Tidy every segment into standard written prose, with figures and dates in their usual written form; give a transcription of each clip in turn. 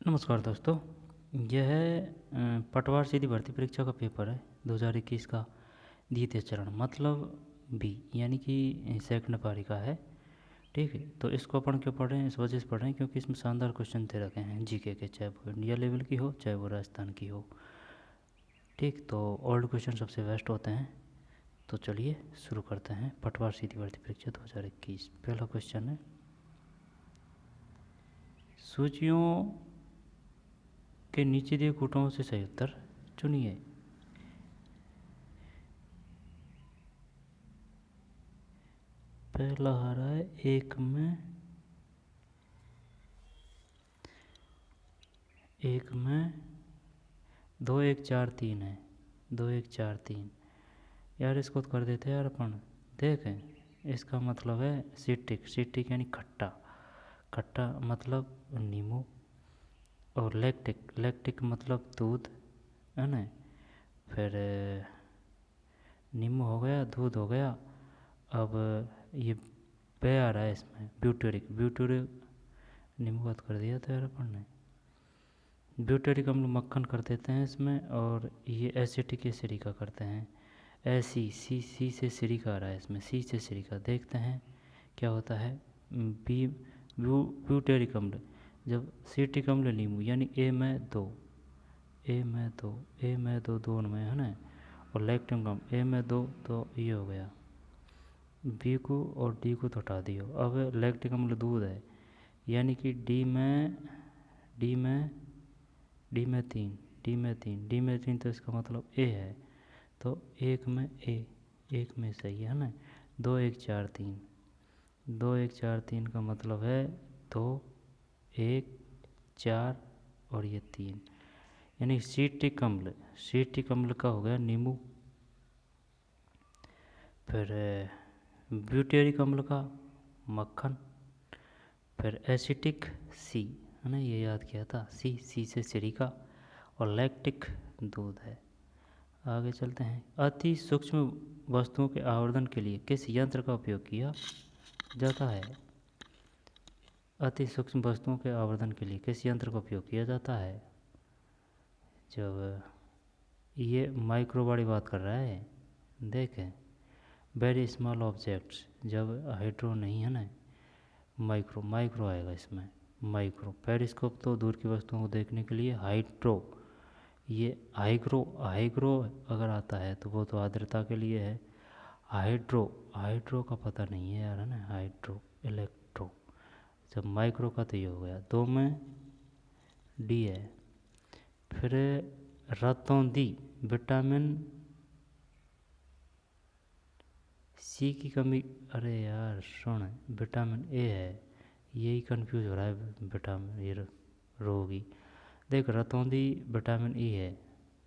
नमस्कार दोस्तों। यह पटवार सीधी भर्ती परीक्षा का पेपर है 2021 का द्वितीय चरण मतलब बी यानी कि सेकंड पारी का है। ठीक है, तो इसको अपन क्यों पढ़ रहे हैं? इस वजह से पढ़ रहे हैं क्योंकि इसमें शानदार क्वेश्चन दे रखे हैं जीके के, चाहे वो इंडिया लेवल की हो चाहे वो राजस्थान की हो। ठीक, तो ओल्ड क्वेश्चन सबसे बेस्ट होते हैं। तो चलिए शुरू करते हैं। पटवार सीधी भर्ती परीक्षा 2021 पहला क्वेश्चन है, सूचियों के नीचे दिए कूटों से सही उत्तर चुनिए। पहला आ रहा है एक में 2 1 4 3 है। 2 1 4 3 यार, इसको तो कर देते हैं यार अपन। देखें, इसका मतलब है सिट्रिक। सिट्रिक यानी खट्टा। खट्टा मतलब नींबू। और लैक्टिक, लैक्टिक मतलब दूध, है ना। फिर नींबू हो गया, दूध हो गया। अब ये पे आ रहा है इसमें ब्यूटेरिक। ब्यूटेरिक नींबू बात कर दिया था यार अपन ने। ब्यूटेरिक अम्ल मक्खन कर देते हैं इसमें। और ये एसिटिक एसिडिका करते हैं। ऐसी सी से सिरिका आ रहा है इसमें, सी से सिरिका। देखते हैं क्या होता है। बी ब्यूटेरिक अम्ल, जब सिट्रिक अम्ल नींबू यानी ए में 2, ए में 2, ए में 2 दोनों में, है ना। और लैक्टिक अम्ल ए में 2, तो ये हो गया। बी को और डी को तो हटा दियो। अब लैक्टिक अम्ल दूध है यानी कि डी में डी में 3, डी में 3, डी में 3, तो इसका मतलब ए है। तो एक में ए, एक में सही है ना। 2 1 4 3, 2 1 4 3 का मतलब है 2 1 4 और ये 3, यानी सिट्रिक अम्ल। सिट्रिक अम्ल का हो गया नींबू। फिर ब्यूटेरिक अम्ल का मक्खन। फिर एसिटिक सी, है ना, ये याद किया था। सी से सिरिका। और लैक्टिक दूध है। आगे चलते हैं। अति सूक्ष्म वस्तुओं के आवर्धन के लिए किस यंत्र का उपयोग किया जाता है? अति सूक्ष्म वस्तुओं के आवर्धन के लिए किस यंत्र का उपयोग किया जाता है? जब ये माइक्रो वाली बात कर रहा है, देखें, वेरी स्मॉल ऑब्जेक्ट्स, जब हाइड्रो नहीं है ना, माइक्रो, माइक्रो आएगा इसमें। माइक्रो पेरिस्कोप तो दूर की वस्तुओं को देखने के लिए। हाइड्रो, ये हाइग्रो, हाइग्रो अगर आता है तो वो तो आर्द्रता के लिए है। हाइड्रो, हाइड्रो का पता नहीं है यार, है ना। Hydro, electro. जब माइक्रो का तो ये हो गया। 2 में डी है। फिर रतौंधी, विटामिन सी की कमी। अरे यार सुन, विटामिन ए है, यही कंफ्यूज हो रहा है विटामिन ये रोगी। देख, रतौंधी विटामिन ई है,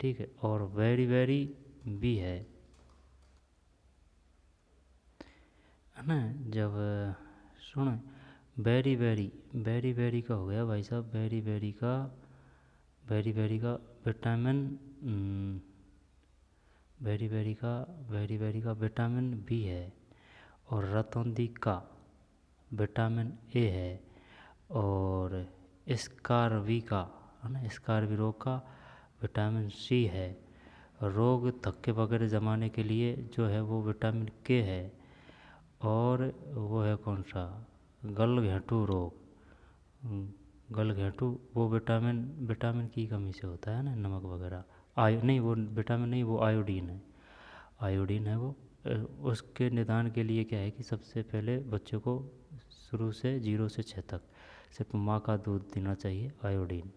ठीक है। और वेरी वेरी बी है ना। जब सुन, वेरी वेरी, वेरी वेरी का हो गया भाई साहब। वेरी वेरी का, वेरी वेरी का विटामिन, वेरी वेरी का, वेरी वेरी का विटामिन बी है। और रतौंधी का विटामिन ए है। और स्कारवी का, है ना, स्कारवी रोग का विटामिन सी है। रोग थक्के वगैरह जमाने के लिए जो है वो विटामिन के है। और वो है कौन सा, गलघेंटू रोग, गलघेंटू, वो विटामिन, विटामिन की कमी से होता है ना, नमक वगैरह। नहीं, वो विटामिन नहीं, वो आयोडीन है। आयोडीन है वो। उसके निदान के लिए क्या है कि सबसे पहले बच्चों को शुरू से 0 से 6 तक सिर्फ माँ का दूध देना चाहिए। आयोडीन,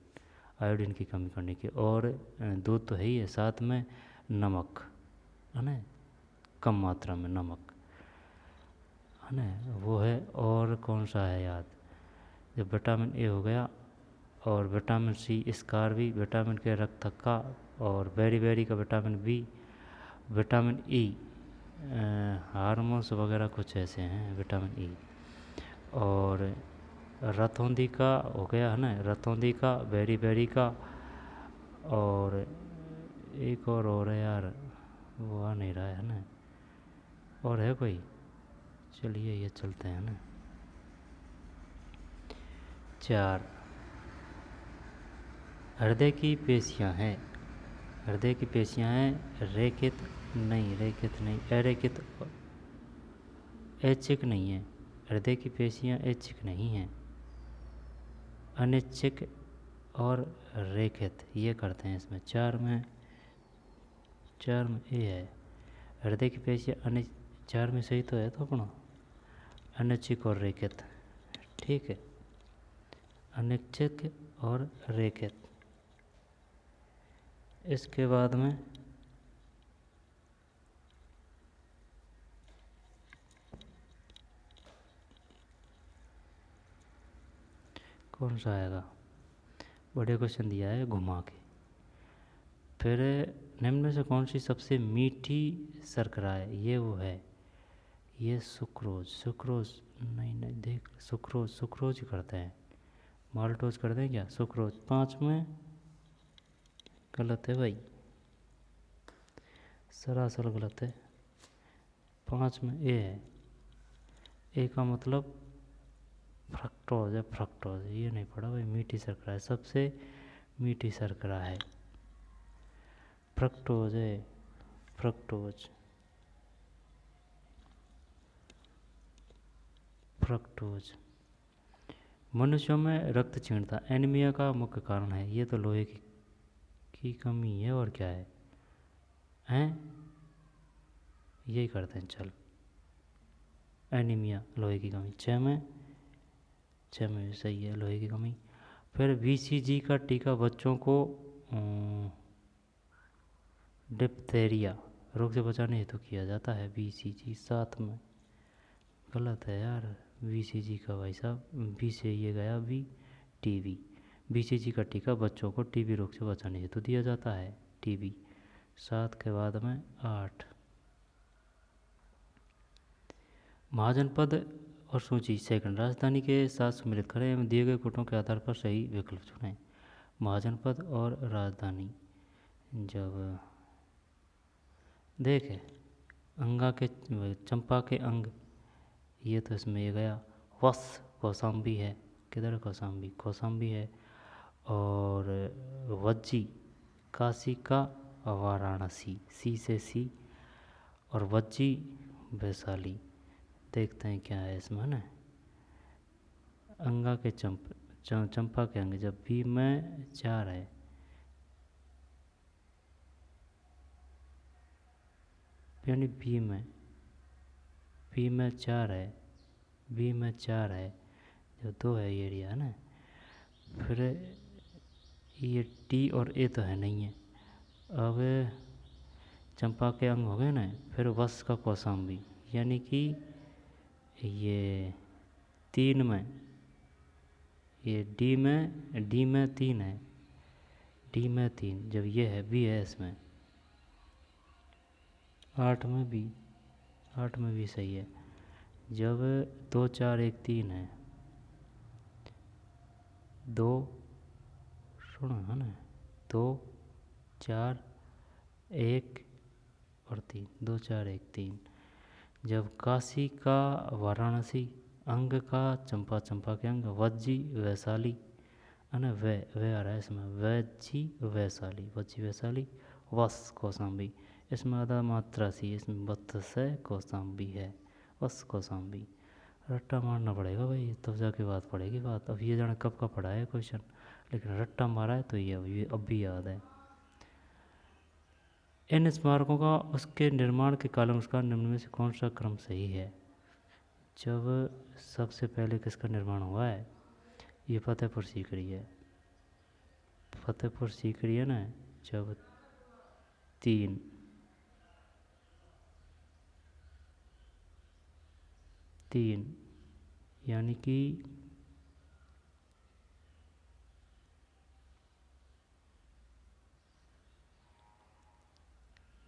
आयोडीन की कमी करने की। और दूध तो है ही है, साथ में नमक, है ना, कम मात्रा में नमक, है ना, वो है। और कौन सा है याद, जब विटामिन ए हो गया। और विटामिन सी स्कारवी, विटामिन के रक्त थक्का। और बेरी बेरी का vitamin B. Vitamin E hormones वगैरह कुछ ऐसे हैं, विटामिन ई। और रतौंधी का हो गया, है ना, रतौंधी का, बेरी बेरी का। और एक और है यार, वो आ नहीं रहा है ना। और है कोई? चलिए ये चलते हैं ना। 4, हृदय की पेशियाँ हैं, हृदय की पेशियाँ हैं, रेखित नहीं, रेखित नहीं, अरेखित, ऐच्छिक नहीं है, हृदय की पेशियाँ ऐच्छिक नहीं हैं, अनिच्छिक और रेखित ये करते हैं। इसमें चार में ए है, हृदय की पेशियाँ चार में सही तो है तो अपना अनिच्छिक और रेखित, ठीक है, अनिच्छिक और रेखित। इसके बाद में कौन सा आएगा, बड़े क्वेश्चन दिया है घुमा के। फिर निम्न में से कौन सी सबसे मीठी शर्करा है, ये वो है, ये सुक्रोज, सुक्रोज नहीं, देख सुक्रोज, सुक्रोज करते हैं, माल्टोज करते हैं क्या, सुक्रोज। पाँच में गलत है भाई, सरासर गलत है, पाँच में ए है, ए का मतलब फ्रक्टोज है, फ्रक्टोज ये नहीं पढ़ा भाई, मीठी शर्करा है, सबसे मीठी शर्करा है फ्रक्टोज है, फ्रक्टोज, फ्रक्टोज। मनुष्यों में रक्त क्षीणता एनीमिया का मुख्य कारण है, ये तो लोहे की कमी है, और क्या है, हैं यही करते हैं, चल एनीमिया लोहे की कमी, छः में भी सही है, लोहे की कमी। फिर BCG का टीका बच्चों को डिप्थेरिया रोग से बचाने हेतु किया जाता है, BCG साथ में गलत है यार, BCG का भाई साहब, बी से ये गया बी, TB, BCG का टीका बच्चों को TB रोग से बचाने हेतु दिया जाता है, TB सात के बाद में आठ। महाजनपद और सूची सेकंड, राजधानी के साथ सम्मिलित करें एवं दिए गए कोटों के आधार पर सही विकल्प चुनें। महाजनपद और राजधानी, जब देखे अंगा के चंपा के अंग, ये तो इसमें ये गया, वस कौसाम्बी है, किधर कौसाम्बी, कौसाम्बी है, और वज्जी काशी का वाराणसी, सी से सी, और वज्जी वैशाली। देखते हैं क्या है इसमें ना, अंगा के चंपा के अंग, जब बी में चार है, यानी बी में चार है, बी में चार है, जो दो है ये एरिया है ना। फिर ये टी और ए तो है नहीं है, अब चंपा के अंग हो गए ना, फिर वस का कौसाम्बी, यानी कि ये तीन में, ये डी में तीन है, डी में तीन, जब ये है बी है इसमें, आठ में भी सही है, जब दो चार एक तीन है, दो सुनो है ना, दो चार एक और तीन, दो चार एक तीन, जब काशी का वाराणसी, अंग का चंपा के अंग, वज्जी वैशाली है ना, वे आ रहा है इसमें, वज्जी वैशाली, वस कौसाम्बी, इसमें आधा मात्रा सी, इसमें 32 है, कौसाम्बी है, वस कौसाम्बी। रट्टा मारना पड़ेगा भाई, तब जाके बात पड़ेगी बात, अब ये जाने कब का पढ़ा है क्वेश्चन, लेकिन रट्टा मारा है तो ये अब भी याद है। इन स्मारकों का उसके निर्माण के कालानुसार निम्न में से कौन सा क्रम सही है। जब सबसे पहले किसका निर्माण हुआ है, ये फतेहपुर सीकरी है, फतेहपुर सीकरी है ना, जब तीन यानी कि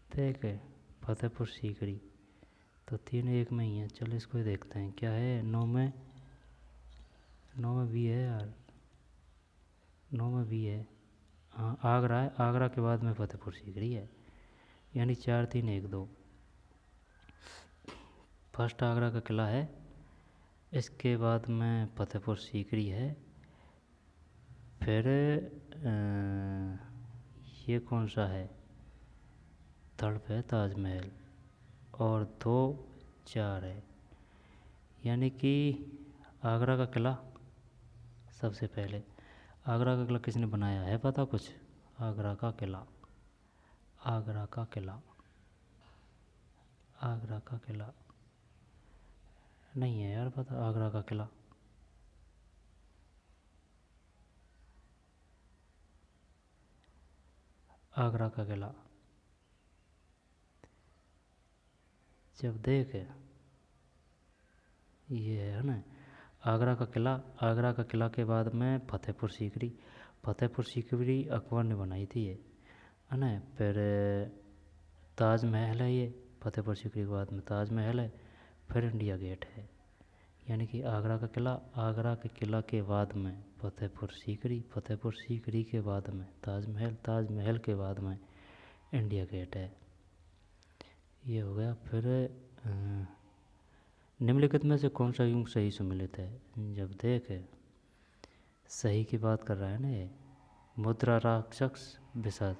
देख है फतेहपुर सीकरी तो 3 1 में ही है, चलो इसको देखते हैं क्या है, 9 में भी है यार, 9 में भी है, हाँ आगरा है, आगरा के बाद में फतेहपुर सीकरी है, यानी 4 3 1 2, फर्स्ट आगरा का किला है, इसके बाद में फतेहपुर सीकरी है, फिर ये कौन सा है, थर्ड पे है ताजमहल, और 2 4 है, यानी कि आगरा का किला सबसे पहले। आगरा का किला किसने बनाया है, पता कुछ? आगरा का किला, आगरा का किला, आगरा का किला नहीं है यार पता, आगरा का किला। आगरा का किला जब देख ये है ना, आगरा का किला। आगरा का किला के बाद में फतेहपुर सीकरी। फतेहपुर सीकरी अकबर ने बनाई थी ये, है ना। फिर ताजमहल है ये, फतेहपुर सीकरी के बाद में ताजमहल है, फिर इंडिया गेट है। यानी कि आगरा का किला, आगरा के किला के बाद में फतेहपुर सीकरी, फतेहपुर सीकरी के बाद में ताजमहल, ताजमहल के बाद में इंडिया गेट है। ये हो गया। फिर निम्नलिखित में से कौन सा युग सही सुमिलित है, जब देख सही की बात कर रहा है ना ये, मुद्रा राक्षस विषाद,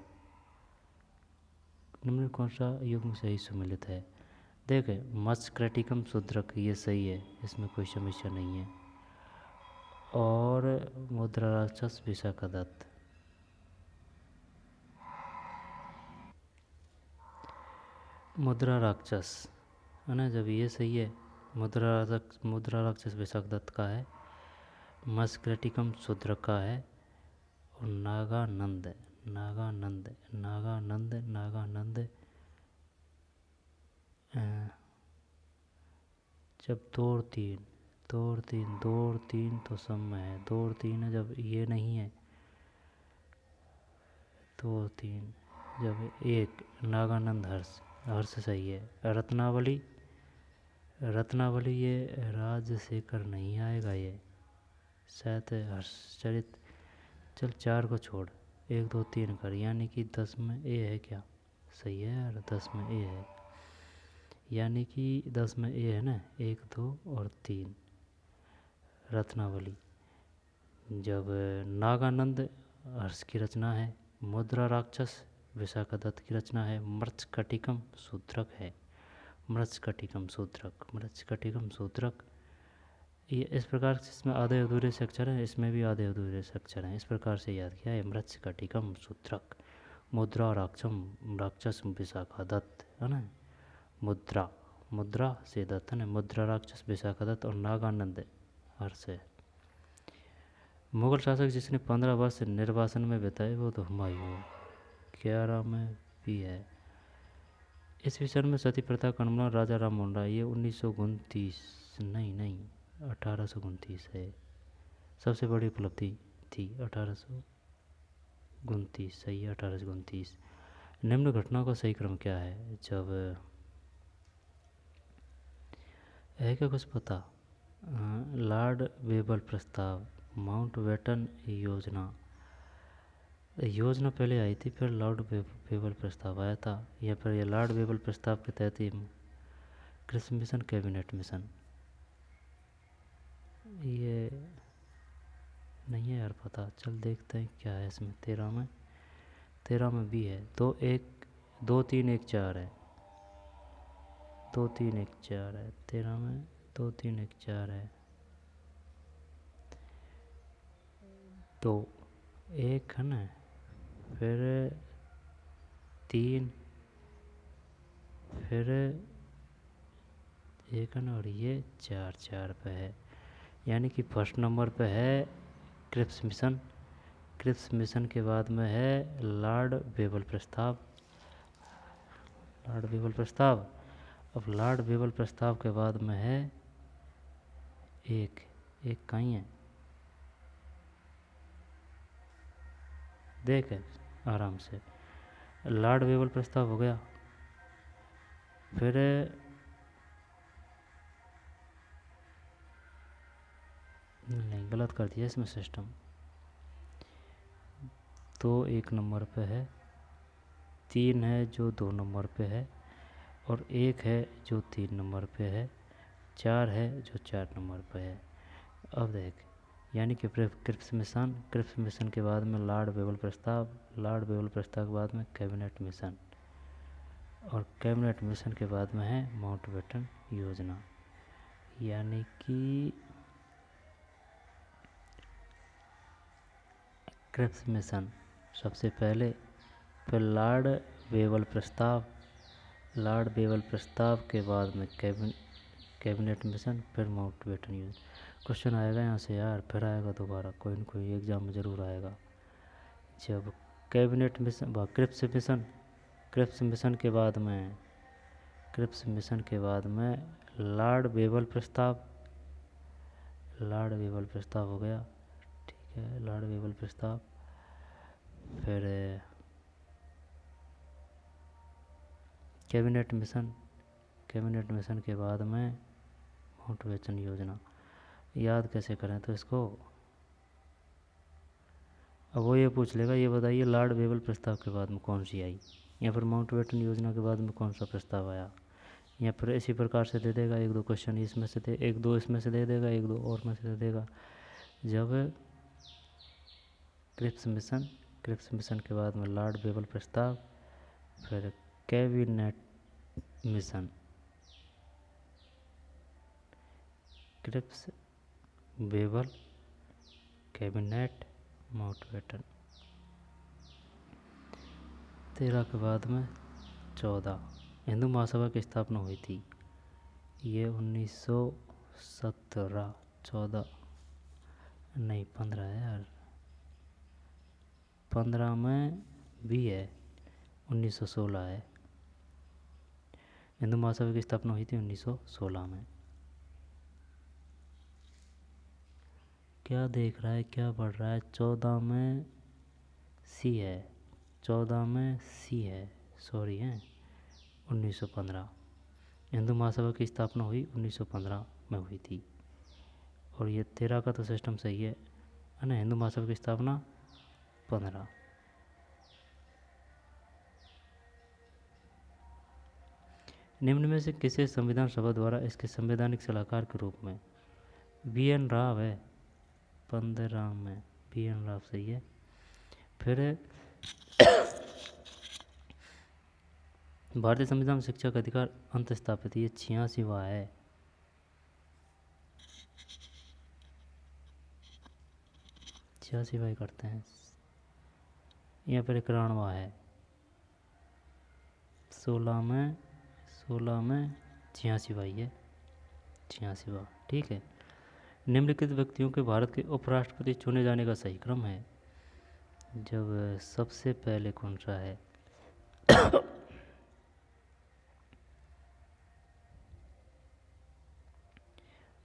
निम्न कौन सा युग में सही सुमिलित है? देख मत्स्य क्रेटिकम शूद्रक, ये सही है, इसमें कोई समस्या नहीं है। और मुद्रा राक्षस विशाखादत्त, मुद्रा राक्षस है ना, जब ये सही है। मुद्रा राक्षस विशाखादत्त का है, मस्क्रटिकम शूद्रक का है, और नागानंद, नागानंद, नागानंद, नागानंद जब 2 और 3, 2 और 3, 2 और 3 तो सम में है, 2 और 3 है, जब ये नहीं है 2 और 3, जब 1 नागानंद हर्ष, हर्ष सही है। रत्नावली, रत्नावली ये राजशेखर नहीं आएगा, ये शायद हर्षचरित। चल 4 को छोड़, 1 2 3 कर, यानी कि 10 में ए है क्या? सही है यार, 10 में ए है, यानी कि 10 में ए है ना, 1 2 और 3 रत्नावली। जब नागानंद हर्ष की रचना है, मुद्रा राक्षस विशाखादत्त की रचना है, मृच्छकटिकम शूद्रक है, मृच्छकटिकम शूद्रक, मृच्छकटिकम शूद्रक। ये इस प्रकार से, इसमें आधे अधूरे से अक्षर हैं, इसमें भी आधे अधूरे से अक्षर हैं, इस प्रकार से याद किया है। मृच्छकटिकम शूद्रक, मुद्रा राक्षम राक्षस विशाखादत्त, है ना। मुद्रा, मुद्रा से दत्त है ना, मुद्रा राक्षस विशाखादत्त, और नागानंद हर्ष है। मुगल शासक जिसने 15 वर्ष निर्वासन में बिताए वो तो हुमायूं, 11 में भी है। इस विषय में सती प्रथा का निर्मूलन राजा राम मोहन राय, ये 1929, नहीं 1829 है, सबसे बड़ी उपलब्धि थी 1829, सही है 1829। निम्न घटनाओं का सही क्रम क्या है, जब है क्या कुछ पता? लॉर्ड वेबल प्रस्ताव, माउंट बेटन योजना, योजना पहले आई थी, फिर लॉर्ड वेबल प्रस्ताव आया था, या फिर ये लॉर्ड वेबल प्रस्ताव के तहत ही कृषि मिशन, कैबिनेट मिशन, ये नहीं है यार पता। चल देखते हैं क्या है इसमें। 13 में भी है, 2 1 2 3 1 4 है, 2 3 1 4 है 13 में, 2 3 1 4 है, तो 1 है ना, फिर 3, फिर 1 है ना, और ये 4 4 पे है, यानी कि फर्स्ट नंबर पे है क्रिप्स मिशन। क्रिप्स मिशन के बाद में है लॉर्ड वेबल प्रस्ताव, लॉर्ड वेबल प्रस्ताव। अब लॉर्ड वेबल प्रस्ताव के बाद में है एक कहीं है, देख आराम से। लॉर्ड वेबल प्रस्ताव हो गया, फिर नहीं, गलत कर दिया इसमें सिस्टम। तो 1 नंबर पे है, 3 है जो 2 नंबर पे है, और 1 है जो 3 नंबर पे है, 4 है जो 4 नंबर पे है। अब देख, यानी कि क्रिप्स मिशन के बाद में लॉर्ड वेवल प्रस्ताव के बाद में कैबिनेट मिशन, और कैबिनेट मिशन के बाद में है माउंटबेटन योजना। यानी कि क्रिप्स मिशन सबसे पहले, फिर लॉर्ड वेवल प्रस्ताव के बाद में कैबिनेट मिशन, फिर माउंटबेटन योजना। क्वेश्चन आएगा यहाँ से यार, फिर आएगा दोबारा, कोई न कोई एग्जाम में ज़रूर आएगा। जब कैबिनेट मिशन क्रिप्स मिशन के बाद में लॉर्ड वेवल प्रस्ताव हो गया, ठीक है, लॉर्ड वेवल प्रस्ताव। फिर कैबिनेट मिशन के बाद में माउंटबेटन योजना। याद कैसे करें तो इसको, अब वो ये पूछ लेगा, ये बताइए लॉर्ड वेवल प्रस्ताव के बाद में कौन सी आई, या फिर माउंटबेटन योजना के बाद में कौन सा प्रस्ताव आया, या फिर इसी प्रकार से दे देगा। एक दो क्वेश्चन इसमें से एक दो इसमें से दे देगा, एक दो और में से दे देगा। जब क्रिप्स मिशन के बाद में लॉर्ड वेवल प्रस्ताव, फिर cabinet mission, Cripps Wavell cabinet Mountbatten. 13 के बाद में 14 हिंदू महासभा की स्थापना हुई थी। ये 1917, 14 नहीं 15 है यार, 15 में भी है, 1916 है। हिंदू महासभा की स्थापना हुई थी 1916 में। क्या देख रहा है, क्या पढ़ रहा है? 14 में सी है, सॉरी है 1915। हिंदू महासभा की स्थापना हुई 1915 में हुई थी। और ये 13 का तो सिस्टम सही है ना। हिंदू महासभा की स्थापना 15। निम्न में से किसे संविधान सभा द्वारा इसके संवैधानिक सलाहकार के रूप में, BN राव है 15 में, BN राव सही है। फिर भारतीय संविधान शिक्षा का अधिकार अंत स्थापित, ये 86वां है। करते हैं। यहाँ पर 91वां है, 16 में 86वां है, 86वां, ठीक है। निम्नलिखित व्यक्तियों के भारत के उपराष्ट्रपति चुने जाने का सही क्रम है। जब सबसे पहले कौन सा है?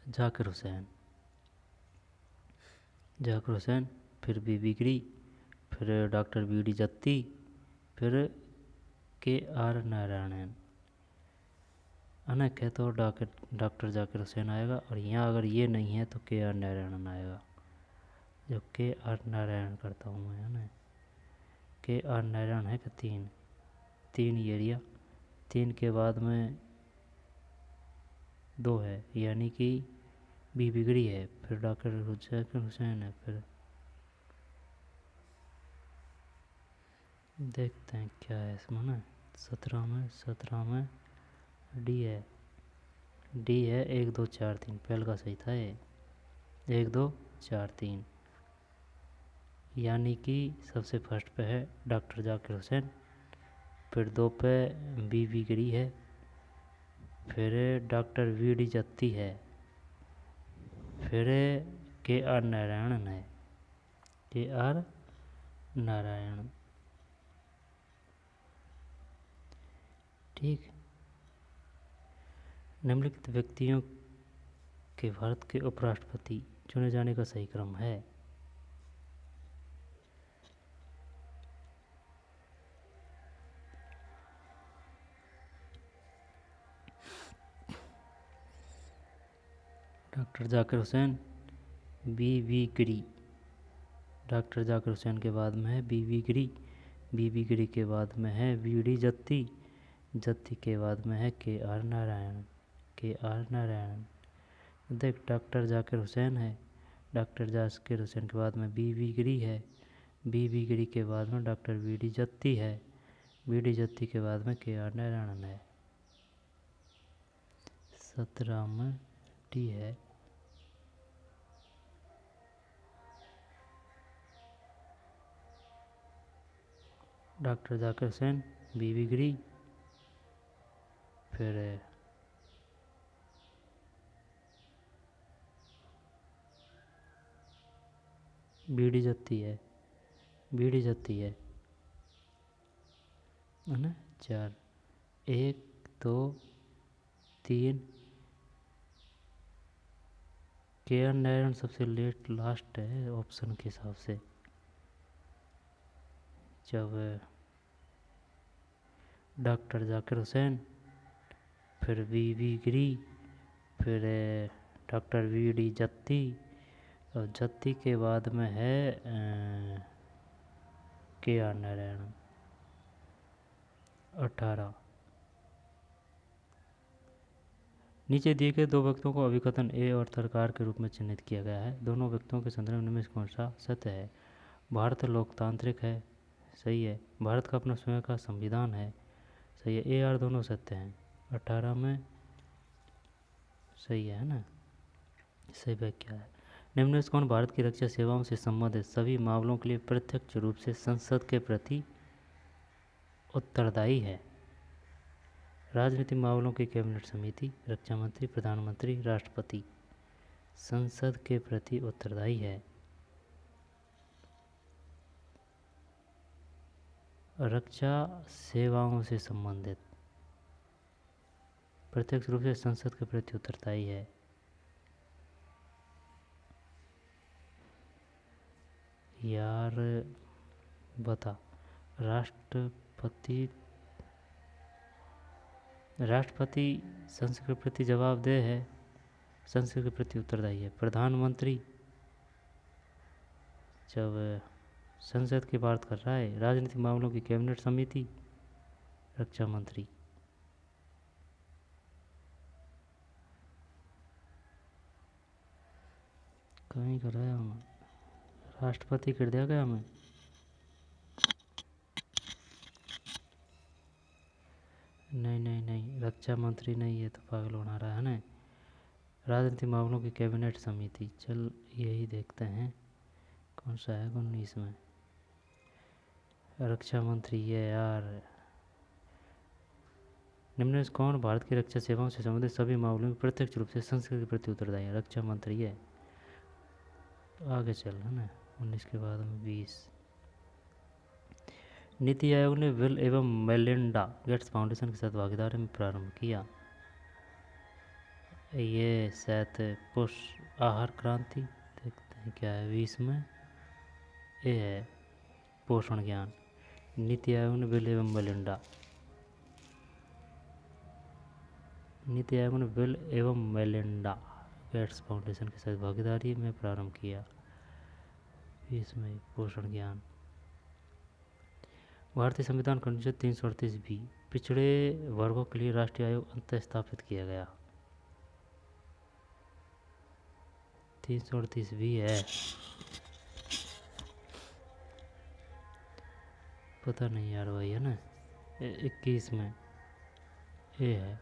जाकिर हुसैन, फिर बीबी गिरी, फिर डॉक्टर BD जत्ती, फिर KR नारायणन। अनेक है तो डॉक्टर जाकिर हुसैन आएगा, और यहाँ अगर ये नहीं है तो KR नारायणन आएगा। जो KR नारायण करता हूँ मैं, है ना। KR नारायण है कि 3 एरिया, 3 के बाद में 2 है, यानी कि बीबी गिरी है, फिर डॉक्टर जाकिर हुसैन है, फिर देखते हैं क्या है इसमें ना। 17 में डी है 1 2 4 3, पहले का सही था ये, 1 2 4 3, यानी कि सबसे फर्स्ट पे है डॉक्टर जाकिर हुसैन, फिर 2 पे बीबी गिरी है, फिर डॉक्टर BD जत्ती है, फिर KR नारायणन है, KR नारायण, ठीक। निम्नलिखित व्यक्तियों के भारत के उपराष्ट्रपति चुने जाने का सही क्रम है। डॉक्टर जाकिर हुसैन, बीबी गिरी, डॉक्टर जाकिर हुसैन के बाद में है बीबी गिरी के बाद में है BD जत्ती के बाद में है KR नारायण। देख, डॉक्टर जाकिर हुसैन है, डॉक्टर जाकिर हुसैन के बाद में बीबी गिरी है, बीबी गिरी के बाद में डॉक्टर बीडी जत्ती है, बीडी जत्ती के बाद में के आर नारायणन है। 17 में टी है। डॉक्टर जाकिर हुसैन, बीबी गिरी, फिर बीडी जत्ती है, बीडी जत्ती है ना। 4, 1 2 3 के आर नारायण सबसे लेट लास्ट है ऑप्शन के हिसाब से। जब डॉक्टर जाकिर हुसैन, फिर बीबी गिरी, फिर डॉक्टर बीडी जत्ती, और जत्ती के बाद में है के आर नारायण। 18 नीचे दिए गए दो व्यक्तियों को अभिकथन ए और सरकार के रूप में चिन्हित किया गया है। दोनों व्यक्तियों के संदर्भ में कौन सा सत्य है? भारत लोकतांत्रिक है, सही है। भारत का अपना स्वयं का संविधान है, सही है। ए आर दोनों सत्य हैं। 18 में सही है ना, सही व्याख्या है। निम्न में से कौन भारत की रक्षा सेवाओं से संबंधित सभी मामलों के लिए प्रत्यक्ष रूप से संसद के प्रति उत्तरदायी है? राजनीतिक मामलों की कैबिनेट समिति, रक्षा मंत्री, प्रधानमंत्री, राष्ट्रपति संसद के प्रति उत्तरदायी है। रक्षा सेवाओं से संबंधित प्रत्यक्ष रूप से संसद के प्रति उत्तरदायी है। यार बता, राष्ट्रपति संसद के प्रति जवाबदेह है, संसद के प्रति उत्तरदायी है। प्रधानमंत्री जब संसद की बात कर रहा है। राजनीतिक मामलों की कैबिनेट समिति, रक्षा मंत्री। कहीं कर रहा हूँ, राष्ट्रपति कर दिया गया हमें। नहीं, रक्षा मंत्री नहीं, ये तो पागल बना रहा है ना। राजनीतिक मामलों की कैबिनेट समिति, चल यही देखते हैं कौन सा है। 19 में रक्षा मंत्री है यार। निम्न में कौन भारत की रक्षा सेवाओं से संबंधित सभी मामलों में प्रत्यक्ष रूप से संसद के प्रति उत्तरदायी है? रक्षा मंत्री है। आगे चल है ना। 19 के बाद में 20। नीति आयोग ने बिल एवं मेलिंडा गेट्स फाउंडेशन के साथ भागीदारी में प्रारंभ किया। ये शायद पोषण आहार क्रांति, देखते हैं क्या है 20 में। ये है पोषण ज्ञान। नीति आयोग ने बिल एवं मेलिंडा, नीति आयोग ने बिल एवं मेलिंडा गेट्स फाउंडेशन के साथ भागीदारी में प्रारंभ किया। 20 में पोषण ज्ञान। भारतीय संविधान का अनुच्छेद 338 भी पिछड़े वर्गों के लिए राष्ट्रीय आयोग अंत स्थापित किया गया। 338 भी है, पता नहीं यार भाई, है ना। 21 में ये है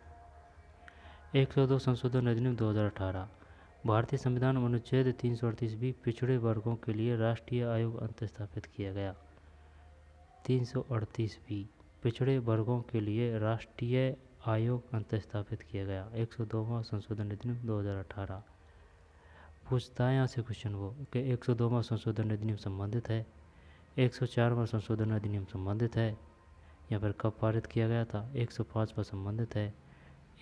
102 संशोधन अधिनियम 2018। भारतीय संविधान में अनुच्छेद 338 भी पिछड़े वर्गों के लिए राष्ट्रीय आयोग अंत स्थापित किया गया। 338 भी पिछड़े वर्गों के लिए राष्ट्रीय आयोग अंत स्थापित किया गया। 102वां संशोधन अधिनियम 2018 पूछता है यहाँ से क्वेश्चन वो कि 102वां संशोधन अधिनियम संबंधित है, 104वां संशोधन अधिनियम संबंधित है, या फिर कब पारित किया गया था? 105 पर संबंधित है।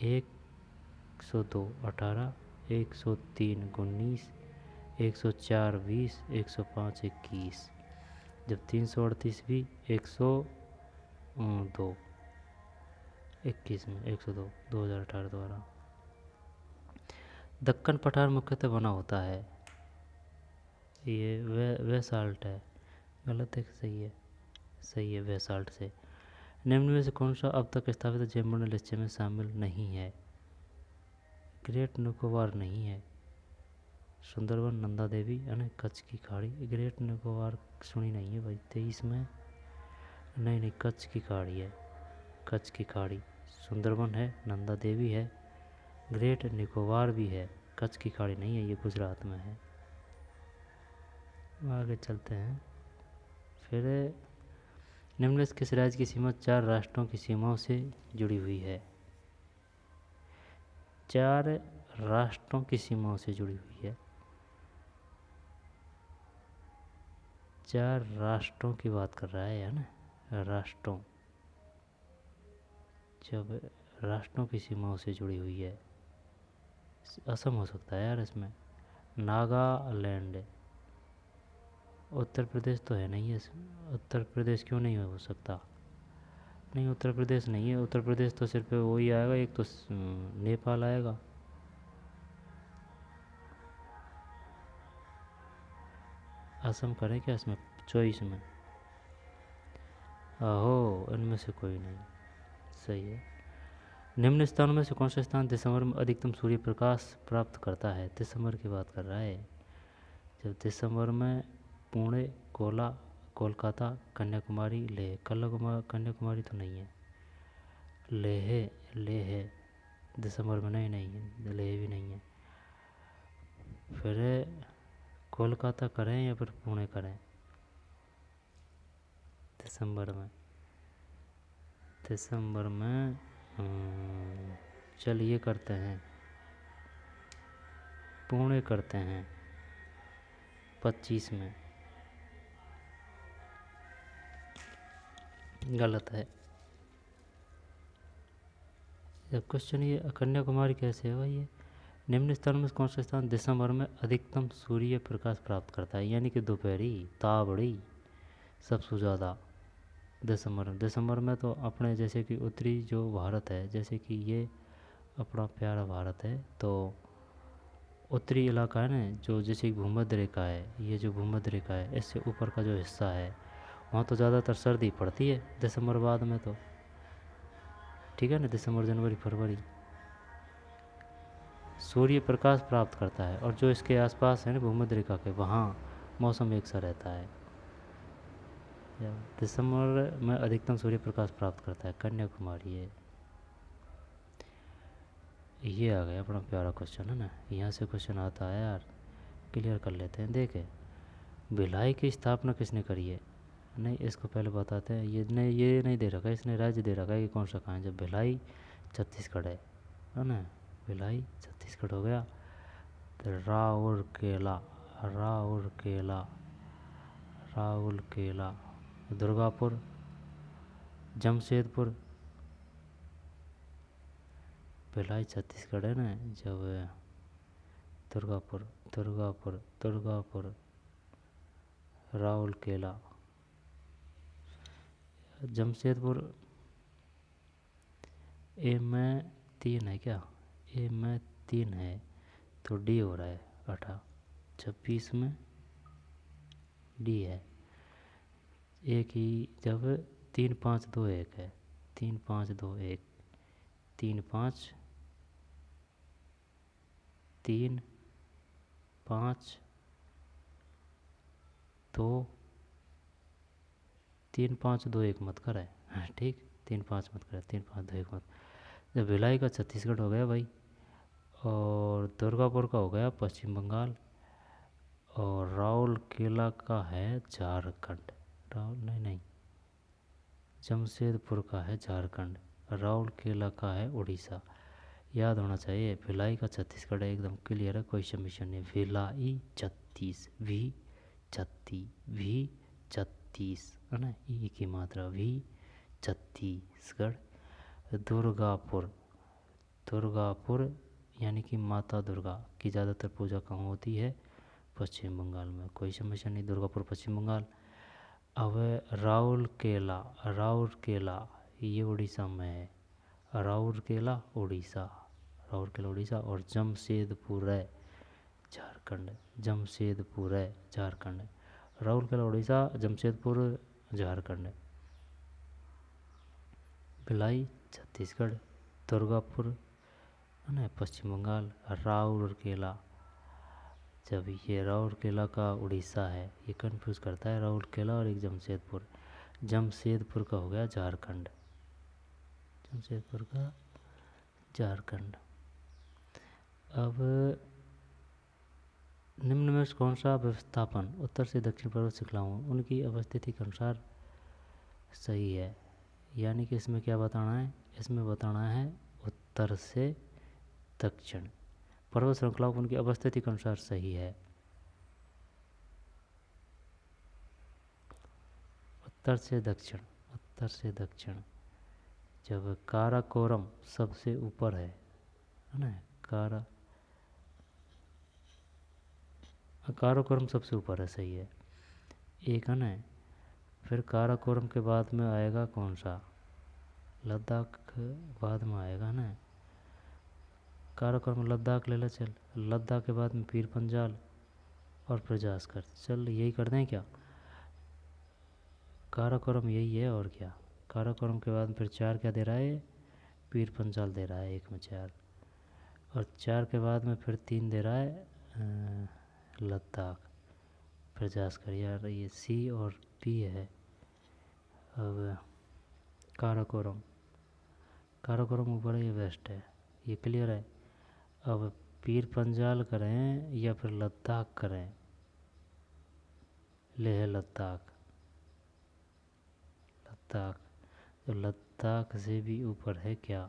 102 18, 103 19, 104 20, 105 21। जब 338 भी 102 21 में 102 2018 द्वारा। दक्कन पठार मुख्यतः बना होता है, ये वेसाल्ट है। गलत है कि सही है? सही है, वेसाल्ट से। निम्न में से कौन सा अब तक स्थापित जैवमंडल हिस्से में शामिल नहीं है? ग्रेट निकोबार नहीं है। सुंदरबन, नंदा देवी અને कच्छ की खाड़ी। ग्रेट निकोबार सुनी नहीं है भाई 23 में। नहीं, कच्छ की खाड़ी है, कच्छ की खाड़ी। सुंदरबन है, नंदा देवी है, ग्रेट निकोबार भी है, कच्छ की खाड़ी नहीं है, ये गुजरात में है। आगे चलते हैं। फिर निम्नलिखित किस राज्य की सीमा 4 राष्ट्रों की सीमाओं से जुड़ी हुई है? 4 राष्ट्रों की सीमाओं से जुड़ी हुई है। 4 राष्ट्रों की बात कर रहा है ना, राष्ट्रों, जब राष्ट्रों की सीमाओं से जुड़ी हुई है। असम हो सकता है यार इसमें, नागालैंड। उत्तर प्रदेश तो है नहीं है, उत्तर प्रदेश क्यों नहीं हो सकता? नहीं, उत्तर प्रदेश नहीं है, उत्तर प्रदेश तो सिर्फ वही आएगा, एक तो नेपाल आएगा। असम करें क्या इसमें चॉइस में? आहो, इनमें से कोई नहीं, सही है। निम्न स्थानों में से कौन सा स्थान दिसंबर में अधिकतम सूर्य प्रकाश प्राप्त करता है? दिसंबर की बात कर रहा है। जब दिसंबर में पुणे, कोलकाता, कन्याकुमारी, लेह। कन्याकुमारी तो नहीं है, लेह दिसंबर में नहीं है, लेह भी नहीं है। फिर कोलकाता करें या फिर पुणे करें दिसंबर में? चल ये करते हैं, पुणे करते हैं 25 में। गलत है। जब क्वेश्चन ये कन्याकुमारी कैसे है भाई? ये निम्न स्थानों में कौन सा स्थान दिसंबर में अधिकतम सूर्य प्रकाश प्राप्त करता है? यानी कि दोपहरी ताबड़ी सबसे ज़्यादा दिसंबर में तो अपने जैसे कि उत्तरी जो भारत है, जैसे कि ये अपना प्यारा भारत है, तो उत्तरी इलाका है ना, जो जैसे भूमध्य रेखा है, ये जो भूमध्य रेखा है इससे ऊपर का जो हिस्सा है, वहाँ तो ज़्यादातर सर्दी पड़ती है दिसंबर बाद में, तो ठीक है ना, दिसंबर, जनवरी, फरवरी सूर्य प्रकाश प्राप्त करता है। और जो इसके आसपास है ना भूमध्य रेखा के, वहाँ मौसम एक सा रहता है। दिसंबर में अधिकतम सूर्य प्रकाश प्राप्त करता है कन्याकुमारी है। ये आ गया अपना प्यारा क्वेश्चन है ना, यहाँ से क्वेश्चन आता है यार, क्लियर कर लेते हैं। देखे, भिलाई की स्थापना किसने करी है? नहीं, इसको पहले बताते हैं। ये नहीं दे रखा है, इसने राज्य दे रखा है कि कौन सा कहाँ है। जब भिलाई छत्तीसगढ़ है ना, भिलाई छत्तीसगढ़ हो गया। तो राउरकेला, दुर्गापुर, जमशेदपुर। भिलाई छत्तीसगढ़ है ना, जब दुर्गापुर, राउरकेला, जमशेदपुर। ए में 3 है क्या? ए में 3 है तो डी हो रहा है 26 में डी है। एक ही, जब 3 5 2 1 है, 3 5 2 1, 3 5 3 5 2, 3 5 2 1 मत करे, ठीक, 3 5 मत करे, 3 5 2 1 मत। जब भिलाई का छत्तीसगढ़ हो गया भाई, और दुर्गापुर का हो गया पश्चिम बंगाल, और राउरकेला का है झारखंड। नहीं, जमशेदपुर का है झारखंड, राउरकेला का है उड़ीसा। याद होना चाहिए, भिलाई का छत्तीसगढ़ है, एकदम क्लियर है, कोई सबमिशन नहीं। भिलाई 36, भी 36 है ना, ई की मात्रा, भी छत्तीसगढ़। दुर्गापुर यानी कि माता दुर्गा की ज़्यादातर पूजा कहाँ होती है? पश्चिम बंगाल में, कोई समस्या नहीं, दुर्गापुर पश्चिम बंगाल। अब राउरकेला ये उड़ीसा में है, राउरकेला उड़ीसा, और जमशेदपुर है झारखंड, राउरकेला उड़ीसा, जमशेदपुर झारखंड। भिलाई छत्तीसगढ़, दुर्गापुर है ना पश्चिम बंगाल, राउरकेला जब ये राउरकेला का उड़ीसा है, ये कंफ्यूज करता है राउरकेला और एक जमशेदपुर। जमशेदपुर का हो गया झारखंड, जमशेदपुर का झारखंड। अब निम्न में कौन सा व्यवस्थापन उत्तर से दक्षिण पर्वत श्रृंखलाओं उनकी अवस्थिति के अनुसार सही है? यानी कि इसमें क्या बताना है? इसमें बताना है उत्तर से दक्षिण पर्वत श्रृंखलाओं उनकी अवस्थिति के अनुसार सही है। उत्तर से दक्षिण, उत्तर से दक्षिण। जब काराकोरम सबसे ऊपर है ना, काराकोरम सबसे ऊपर है, सही है, एक है ना। फिर काराकोरम के बाद में आएगा कौन सा? लद्दाख बाद में आएगा ना। काराकोरम लद्दाख ले लो, चल लद्दाख के बाद में पीर पंजाल और फिर जास्कर। चल यही कर दें क्या? काराकोरम यही है और क्या। काराकोरम के बाद फिर 4 क्या दे रहा है? पीर पंजाल दे रहा है, 1 में 4। और 4 के बाद में फिर 3 दे रहा है लद्दाख, फिर जास्कर। यार ये सी और पी है। अब काराकोरम, काराकोरम ऊपर है, ये वेस्ट है, ये क्लियर है। अब पीर पंजाल करें या फिर लद्दाख करें? लेह लद्दाख, लद्दाख। तो लद्दाख से भी ऊपर है क्या?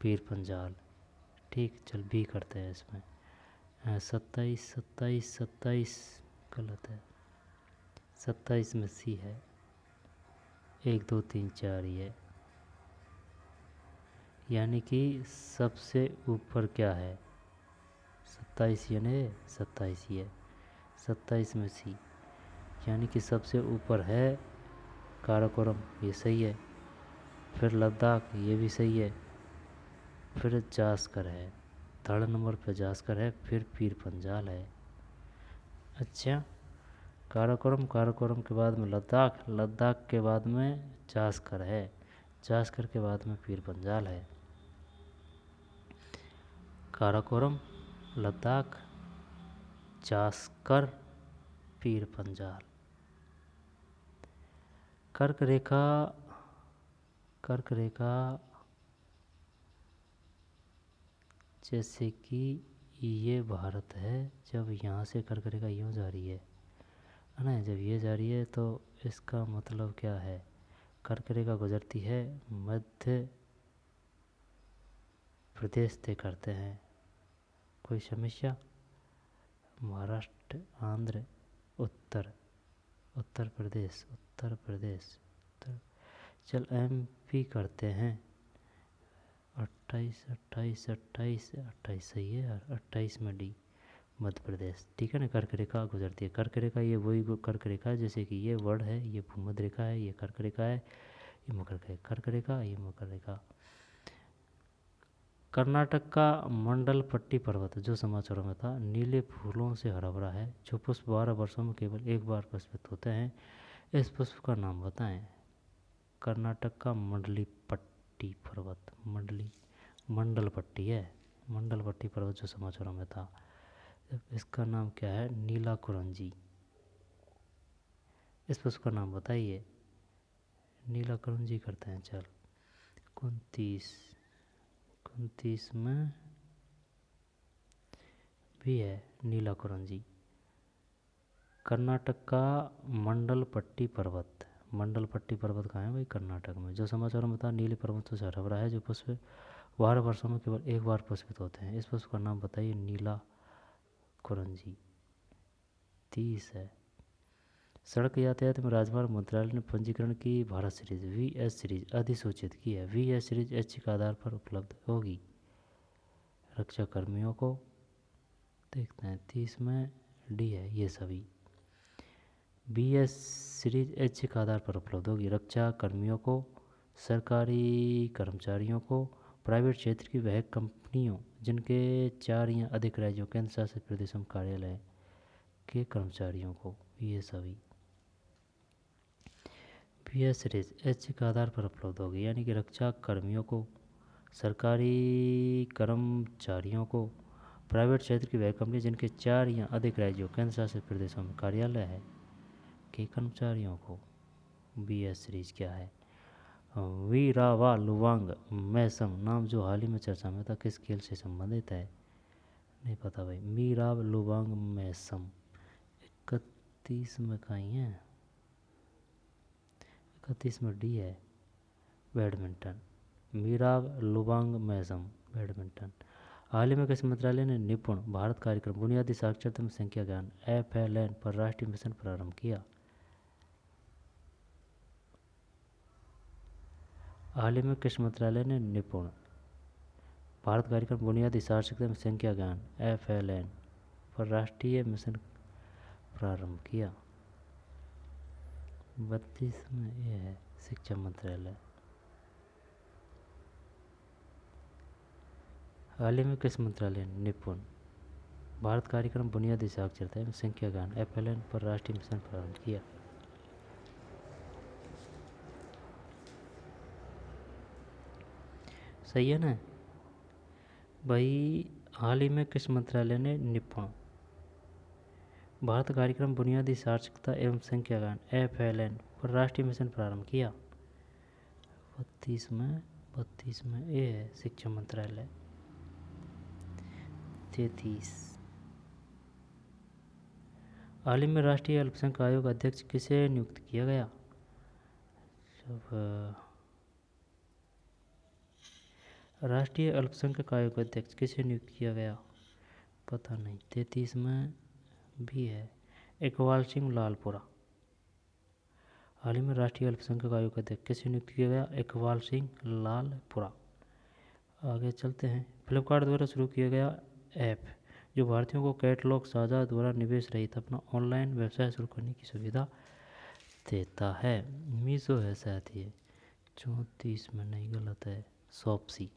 पीर पंजाल। ठीक, चल बी करते हैं इसमें। 27 27 27 गलत है, 27 में सी है, 1 2 3 4 ही है। यानी कि सबसे ऊपर क्या है? 27 यानी 27 ही है, 27 में सी। यानी कि सबसे ऊपर है काराकोरम, ये सही है। फिर लद्दाख, ये भी सही है। फिर जास्कर है, 3rd नंबर पर जास्कर है, फिर पीर पंजाल है। अच्छा, काराकोरम, काराकोरम के बाद में लद्दाख, लद्दाख के बाद में जास्कर है, जास्कर के बाद में पीर पंजाल है। काराकोरम, लद्दाख, जास्कर, पीर पंजाल। कर्क रेखा, कर्क रेखा जैसे कि ये भारत है, जब यहाँ से कर्क रेखा यूँ जा रही है ना, जब ये जा रही है तो इसका मतलब क्या है? कर्क रेखा गुजरती है मध्य प्रदेश तय करते हैं। कोई समस्या? महाराष्ट्र, आंध्र, उत्तर, उत्तर प्रदेश, उत्तर प्रदेश, उत्तर। चल MP करते हैं। 28 28 28 28 सही है यार, 28 में डी, मध्य प्रदेश। ठीक है ना, कर्क रेखा गुजरती है। कर्क रेखा ये वही कर्क रेखा है, जैसे कि ये वर्ड है, ये भूमध्य रेखा है, ये कर्क रेखा है, ये मकर रेखा, कर्क रेखा, ये मकर रेखा। कर्नाटक का मंडल पट्टी पर्वत, जो समाचारों में था, नीले फूलों से हरा भरा है, जो पुष्प 12 वर्षों में केवल एक बार पुष्पित होते हैं। इस पुष्प का नाम बताएं। कर्नाटक का मंडली पट्टी पर्वत, मंडल पट्टी है, मंडल पट्टी पर्वत जो समाचारों में था, इसका नाम क्या है? नीला कुरंजी। इस पुष्प का नाम बताइए। नीला कुरंजी करते हैं। चल 29 में भी है नीला कुरंजी। कर्नाटक का मंडल पट्टी पर्वत, मंडल पट्टी पर्वत कहाँ है भाई? कर्नाटक में। जो समाचारों में था, नीले पर्वतों से हरा भरा है, जो पुष्प 12 वर्षों में केवल एक बार पुष्पित होते हैं। इस पुष्प का नाम बताइए। नीला कुरंजी। 30 है। सड़क यातायात में राजमार्ग मंत्रालय ने पंजीकरण की भारत सीरीज VS सीरीज अधिसूचित की है। VS सीरीज ऐच्छिक के आधार पर उपलब्ध होगी रक्षा कर्मियों को। देखते हैं 30 में डी है ये सभी। VS सीरीज ऐच्छिक के आधार पर उपलब्ध होगी रक्षा कर्मियों को, सरकारी कर्मचारियों को, प्राइवेट क्षेत्र की वह कंपनियों जिनके 4 या अधिक राज्यों केंद्र शासित प्रदेशों में कार्यालय के कर्मचारियों को, ये सभी। VS सीरीज ऐच्छिक आधार पर उपलब्ध होगी, यानी कि रक्षा कर्मियों को, सरकारी कर्मचारियों को, प्राइवेट क्षेत्र की वह कंपनी जिनके 4 या अधिक राज्यों केंद्र शासित प्रदेशों में कार्यालय है के कर्मचारियों को। बी एस सीरीज क्या है? वीरावा लुवांग मैसम नाम जो हाल ही में चर्चा में था किस खेल से संबंधित है? नहीं पता भाई। मीराब लुवांग मैसम 31 में कहीं है, 31 में डी है, बैडमिंटन। मीराब लुवांग मैसम बैडमिंटन। हाल ही में किस मंत्रालय ने निपुण भारत कार्यक्रम बुनियादी साक्षरता में संख्या ज्ञान FLN पर राष्ट्रीय मिशन प्रारंभ किया? हाल ही में किस मंत्रालय ने निपुण भारत कार्यक्रम बुनियादी साक्षरता में संख्या ज्ञान FLN पर राष्ट्रीय मिशन प्रारंभ किया? 32 में ये है शिक्षा मंत्रालय। हाल ही में किस मंत्रालय ने निपुण भारत कार्यक्रम बुनियादी साक्षरता एवं संख्या ज्ञान FLN पर राष्ट्रीय मिशन प्रारंभ किया? सही है ना भाई। हाल ही में किस मंत्रालय ने निपुण भारत कार्यक्रम बुनियादी साक्षरता एवं संख्या ज्ञान FLN पर राष्ट्रीय मिशन प्रारंभ किया? 32 में ये है शिक्षा मंत्रालय। 33 हाल ही में राष्ट्रीय अल्पसंख्यक आयोग अध्यक्ष किसे नियुक्त किया गया? राष्ट्रीय अल्पसंख्यक आयोग अध्यक्ष किसे नियुक्त किया गया? पता नहीं। 33 में भी है इकबाल सिंह लालपुरा। हाल ही में राष्ट्रीय अल्पसंख्यक आयोग अध्यक्ष किसे नियुक्त किया गया? इकबाल सिंह लालपुरा। आगे चलते हैं। फ्लिपकार्ट द्वारा शुरू किया गया ऐप जो भारतीयों को कैटलॉग साझा द्वारा निवेश रहित अपना ऑनलाइन व्यवसाय शुरू करने की सुविधा देता है। मीशो है शायद ये। 34 में नहीं, गलत है। शॉपसी।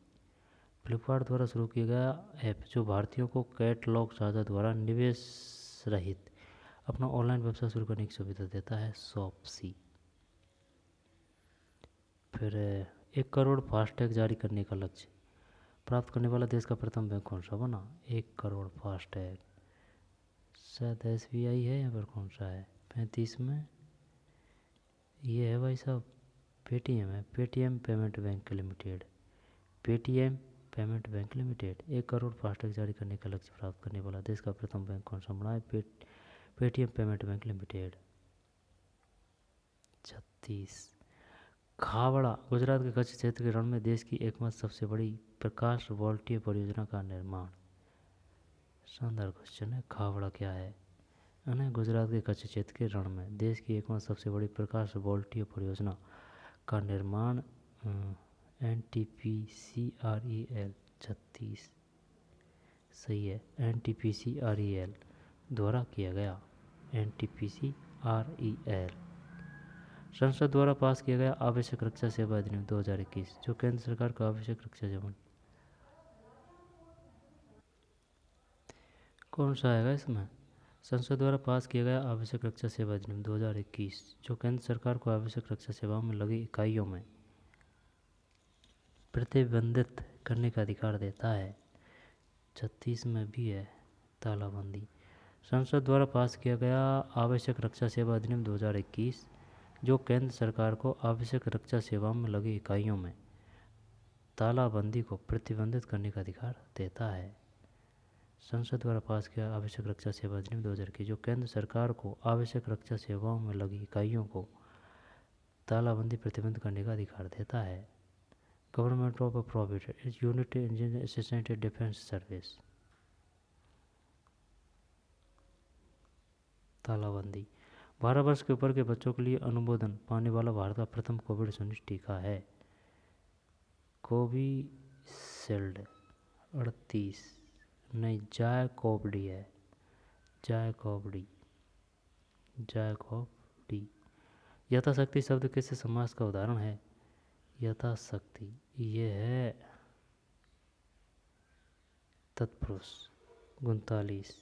फ्लिपकार्ट द्वारा शुरू किया गया ऐप जो भारतीयों को कैटलॉग साझा द्वारा निवेश रहित अपना ऑनलाइन व्यवसाय शुरू करने की सुविधा देता है। शॉपसी। फिर 1 करोड़ फास्टैग जारी करने का लक्ष्य प्राप्त करने वाला देश का प्रथम बैंक कौन सा बना? 1 करोड़ फास्टैग शायद SBI है या फिर कौन सा है? 35 में ये है भाई साहब पेटीएम है। Paytm payment bank limited. Paytm payment bank limited 1 crore FASTag जारी करने का लक्ष्य प्राप्त करने वाला देश का प्रथम बैंक कौन सा बना है? Paytm payment bank limited. 36 Khavda Gujarat के कच्छ क्षेत्र के रण में देश की एकमात्र सबसे बड़ी प्रकाश वोल्टीय परियोजना का निर्माण। शानदार क्वेश्चन है। खावड़ा क्या है? गुजरात के कच्छ क्षेत्र के रण में देश की एकमात्र सबसे बड़ी प्रकाश वोल्टीय परियोजना का निर्माण NTPCREL 36 सही है। NTPCREL द्वारा किया गया। NTPCREL संसद द्वारा पास किया गया आवश्यक रक्षा सेवा अधिनियम 2021 जो केंद्र सरकार का आवश्यक रक्षा सेवा कौन सा आएगा इसमें? संसद द्वारा पास किया गया आवश्यक रक्षा सेवा अधिनियम 2021 जो केंद्र सरकार को आवश्यक रक्षा सेवाओं में लगी इकाइयों में प्रतिबंधित करने का अधिकार देता है। 36 में भी है तालाबंदी। संसद द्वारा पास किया गया आवश्यक रक्षा सेवा अधिनियम 2021 जो केंद्र सरकार को आवश्यक रक्षा सेवाओं में लगी इकाइयों में तालाबंदी को प्रतिबंधित करने का अधिकार देता है। संसद द्वारा पास किया आवश्यक रक्षा सेवा अधिनियम 2021 जो केंद्र सरकार को आवश्यक रक्षा सेवाओं में लगी इकाइयों को तालाबंदी प्रतिबंध करने का अधिकार देता है। Government of provident unit engineer assistant defence service. तालाबंदी 12 वर्ष के ऊपर के बच्चों के लिए अनुमोदन पाने वाला भारत का प्रथम कोविड-19 टीका है कोविशील्ड। 38 नहीं, जायकोवडी है। जायकोवडी यथाशक्ति शब्द किस समास का उदाहरण है? यथाशक्ति ये है तत्पुरुष। 39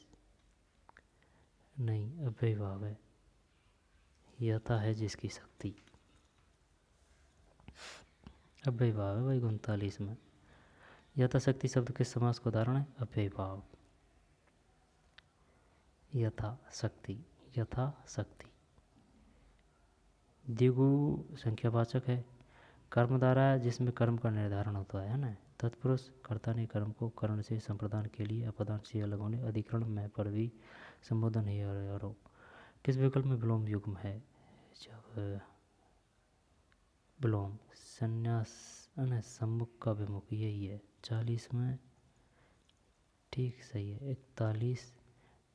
नहीं, अव्ययभाव है। यथा है जिसकी शक्ति, अव्ययभाव है भाई। 39 में यथाशक्ति शब्द किस समास का उदाहरण है? अव्ययभाव। यथाशक्ति, यथाशक्ति। द्विगु संख्यावाचक है। कर्म द्वारा है जिसमें कर्म का निर्धारण होता है ना। तत्पुरुष कर्ता ने कर्म को कर्ण से संप्रदान के लिए अपदान से अलग होने अधिकरण में पर भी संबोधन है और किस विकल्प में विलोम युग्म है? जब विलोम संन्यास सम्मुख का विमुख यही है। 40 में ठीक सही है।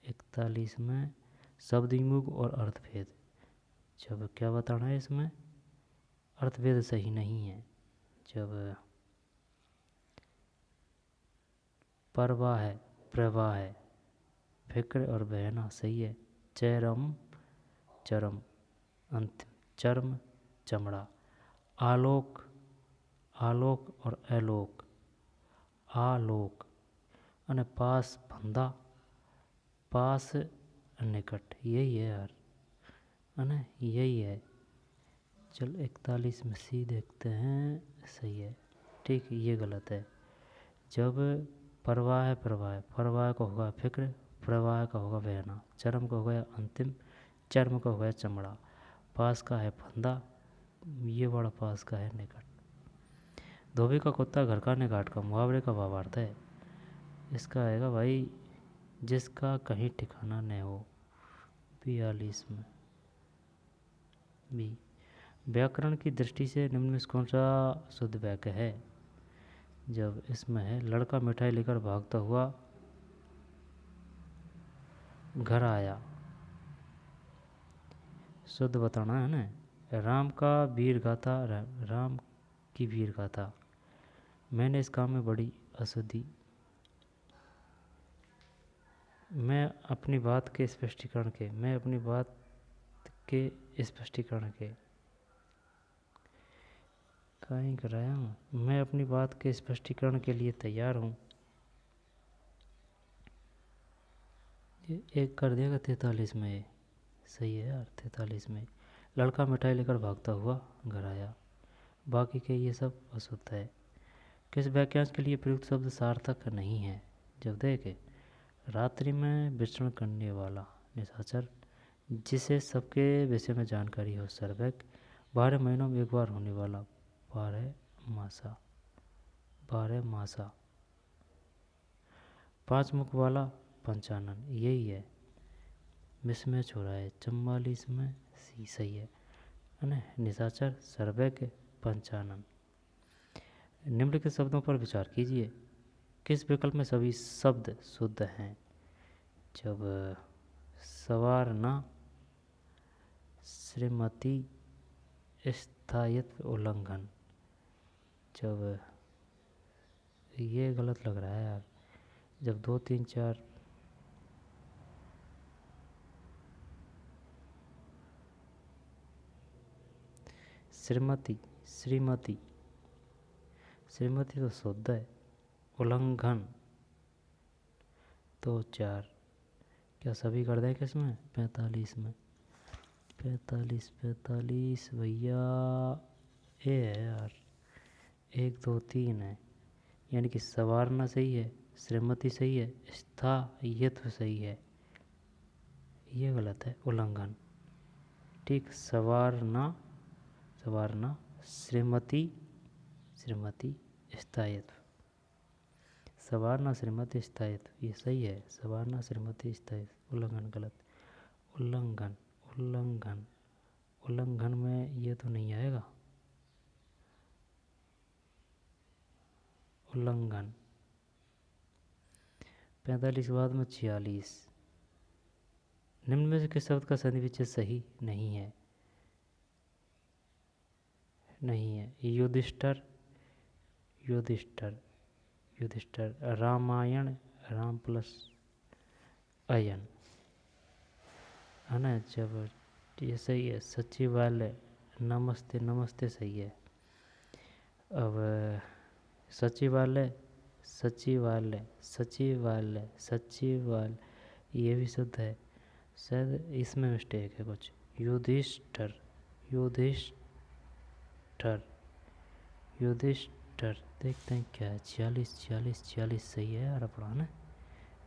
41 में शब्द विमुख और अर्थभेद। जब क्या बताना है इसमें? अर्थभेद सही नहीं है। जब परवाह है, प्रवाह है, फिक्र और बहना सही है। चरम, चरम, अंतिम, चर्म, चमड़ा। आलोक, आलोक और अलोक, आलोक। अने पास, फंदा, पास, निकट, यही है यार, अने यही है। चल 41 में सी देखते हैं, सही है। ठीक, ये गलत है। जब परवाह है, प्रवाह है, परवाह का होगा फिक्र, प्रवाह का होगा बहना, चरम का होगा अंतिम, चर्म का होगा चमड़ा, पास का है फंदा, ये वाला पास का है निकट। धोबी का कुत्ता घर का निकाट का मुहावरे का भावार्थ है। इसका आएगा भाई जिसका कहीं ठिकाना न हो। 42 में बी। व्याकरण की दृष्टि से निम्न में कौन सा शुद्ध वाक्य है? जब इसमें है लड़का मिठाई लेकर भागता हुआ घर आया, शुद्ध बताना है ना। राम का वीर गाथा, राम की वीर गाथा। मैंने इस काम में बड़ी अशुद्धि। मैं अपनी बात के स्पष्टीकरण के कहीं कराया हूँ। मैं अपनी बात के स्पष्टीकरण के लिए तैयार हूँ। ये एक कर दिया 43 में, सही है यार। 43 में लड़का मिठाई लेकर भागता हुआ घर आया, बाकी के ये सब अशुद्ध है। किस वाक्यांश के लिए प्रयुक्त शब्द सार्थक नहीं है? जब देखे रात्रि में विचरण करने वाला निशाचर, जिसे सबके विषय में जानकारी हो सर्वज्ञ, 12 महीनों में एक बार होने वाला 12 मासा, 5 मुख वाला पंचानन, यही है। मिसमैच हो रहा है। 44 में सी सही है ना। निशाचर, सर्वज्ञ, पंचानन। निम्नलिखित शब्दों पर विचार कीजिए। किस विकल्प में सभी शब्द शुद्ध हैं? जब सवारना, श्रीमती, स्थायित्व, उल्लंघन। जब ये गलत लग रहा है यार। जब 2, 3, 4 श्रीमती, श्रीमती, श्रीमती तो शुद्ध है। उल्लंघन 2, 4 क्या सभी कर दें किसमें? 45 में। 45 भैया ए है यार। 1, 2, 3 है, यानी कि सवारना सही है, श्रीमती सही है, स्थायित्व सही है, ये गलत है। उल्लंघन ठीक। सवारना, श्रीमती, स्थायित्व, सवारना, श्रीमती, स्थायित्व, ये सही है। सवारना, श्रीमती, स्थायित्व। उल्लंघन गलत। उल्लंघन, उल्लंघन में ये तो नहीं आएगा। उल्लंघन। 45 के बाद में 46। निम्न में से किस शब्द का संधि विच्छेद सही नहीं है? युधिष्ठिर, रामायण, राम प्लस अयन, है ना। जब ये सही है। सचिवालय, नमस्ते सही है। अब सचिवालय, ये भी शुद्ध है। शायद इसमें मिस्टेक है कुछ। युधिष्ठिर, देखते हैं क्या है। 46 सही है यार अपना ना,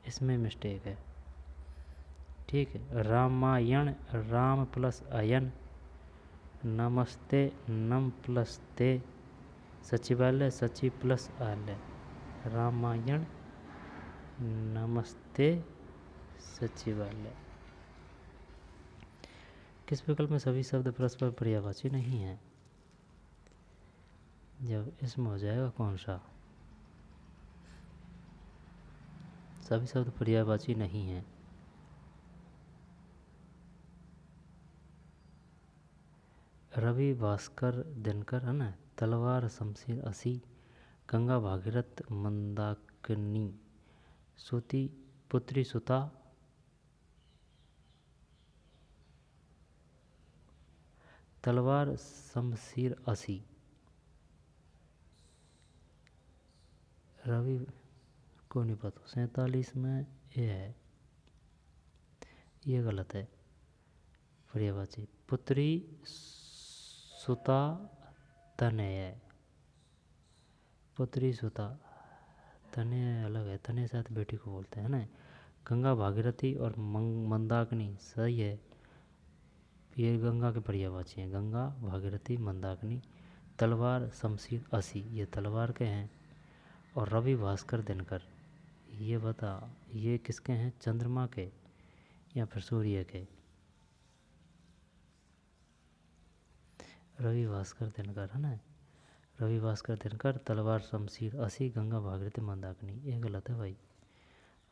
इसमें मिस्टेक है। ठीक है। रामायण, राम प्लस अयन, नमस्ते, नम प्लस ते, सचिवालय, सचि प्लस आलय। रामायण, नमस्ते, सचिवालय। किस विकल्प में सभी शब्द परस्पर पर्यायवाची नहीं हैं? जब इसमें हो जाएगा कौन सा? सभी शब्द पर्यायवाची नहीं हैं। रवि, भास्कर, दिनकर, है ना। तलवार, शमशीर, असी, गंगा, भागीरथ, मंदाकिनी, सूती, पुत्री, सुता, तलवार, शमशीर, असी। रवि को नहीं पता। 47 में ये है, ये गलत है पर्यायवाची। पुत्री, सुता, तनय। पुत्री, सुता, तनय अलग है। तनय शायद बेटी को बोलते हैं ना। गंगा, भागीरथी और मंदाकिनी सही है। ये गंगा के पर्यायवाची हैं। गंगा, भागीरथी, मंदाकिनी। तलवार, शमशीर, असी ये तलवार के हैं। और रवि, भास्कर, दिनकर ये बता ये किसके हैं? चंद्रमा के या फिर सूर्य के? रवि, भास्कर, दिनकर, है ना। रवि, भास्कर, दिनकर, तलवार, शमशीर, असी, गंगा, भागीरथी, मंदाकिनी। ये गलत है भाई।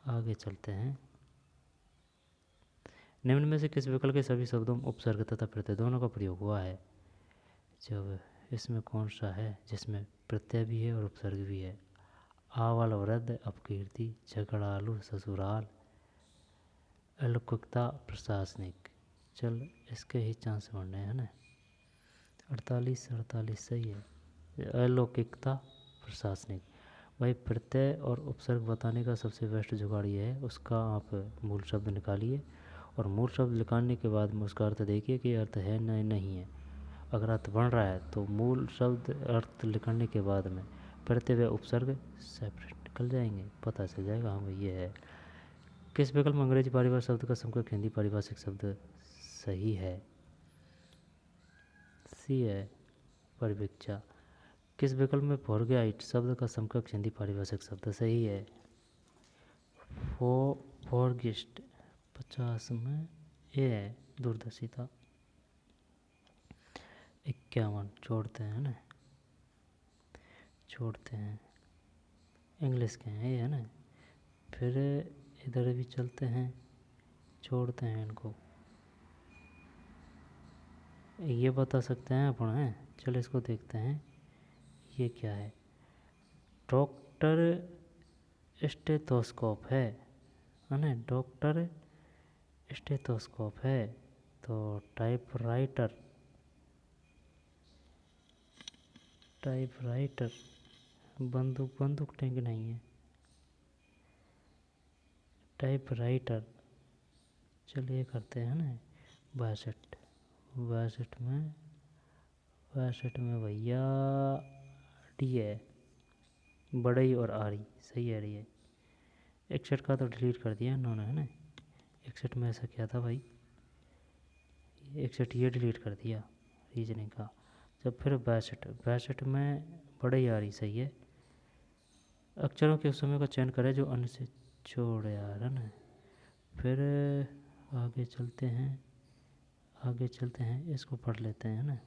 आगे चलते हैं। निम्न में से किस विकल्प के सभी शब्दों में उपसर्ग तथा प्रत्यय दोनों का प्रयोग हुआ है? जब इसमें कौन सा है जिसमें प्रत्यय भी है और उपसर्ग भी है? आवाल, वृद्ध, अपकीर्ति, झगड़ालू, ससुराल, अलौकिकता, प्रशासनिक। चल इसके ही चांस बढ़ने हैं ना। 48 सही है। अलौकिकता, प्रशासनिक। भाई प्रत्यय और उपसर्ग बताने का सबसे बेस्ट जुगाड़ ये है, उसका आप मूल शब्द निकालिए और मूल शब्द निकालने के बाद में उसका अर्थ देखिए कि अर्थ है नहीं है। अगर अर्थ बन रहा है तो मूल शब्द अर्थ लिखने के बाद में प्रत्यय व उपसर्ग सेपरेट निकल जाएंगे, पता चल जाएगा हाँ भाई ये है। किस विकल्प में अंग्रेजी पारिभाषिक शब्द का समकक्ष हिंदी पारिभाषिक शब्द सही है? सी है, परिवीक्षा। किस विकल्प में फॉरगेट शब्द का समकक्ष हिंदी पारिभाषिक शब्द सही है? फॉरगेस्ट 50 में ये है, दूरदर्शिता। 51 छोड़ते हैं ना, छोड़ते हैं, इंग्लिश के हैं ये है ना। फिर इधर भी चलते हैं, छोड़ते हैं इनको, ये बता सकते हैं अपन हैं। चलो इसको देखते हैं ये क्या है। डॉक्टर स्टेथोस्कोप है ना। डॉक्टर स्टेथोस्कोप है। तो टाइपराइटर, टाइपराइटर, बंदूक, बंदूक टैंक नहीं है, टाइपराइटर। चलिए करते हैं ना 62, 62 में भैया डी है, बड़ई और आरी सही है ये। 61 का तो डिलीट कर दिया इन्होंने है ना। 61 में ऐसा क्या था भाई, 61 ये डिलीट कर दिया रीजनिंग का। जब फिर 62 में बड़ई आरी सही है। अक्षरों के उस समय का चयन करें जो अन्य से छोड़ यार है ना। फिर आगे चलते हैं, आगे चलते हैं, इसको पढ़ लेते हैं ना।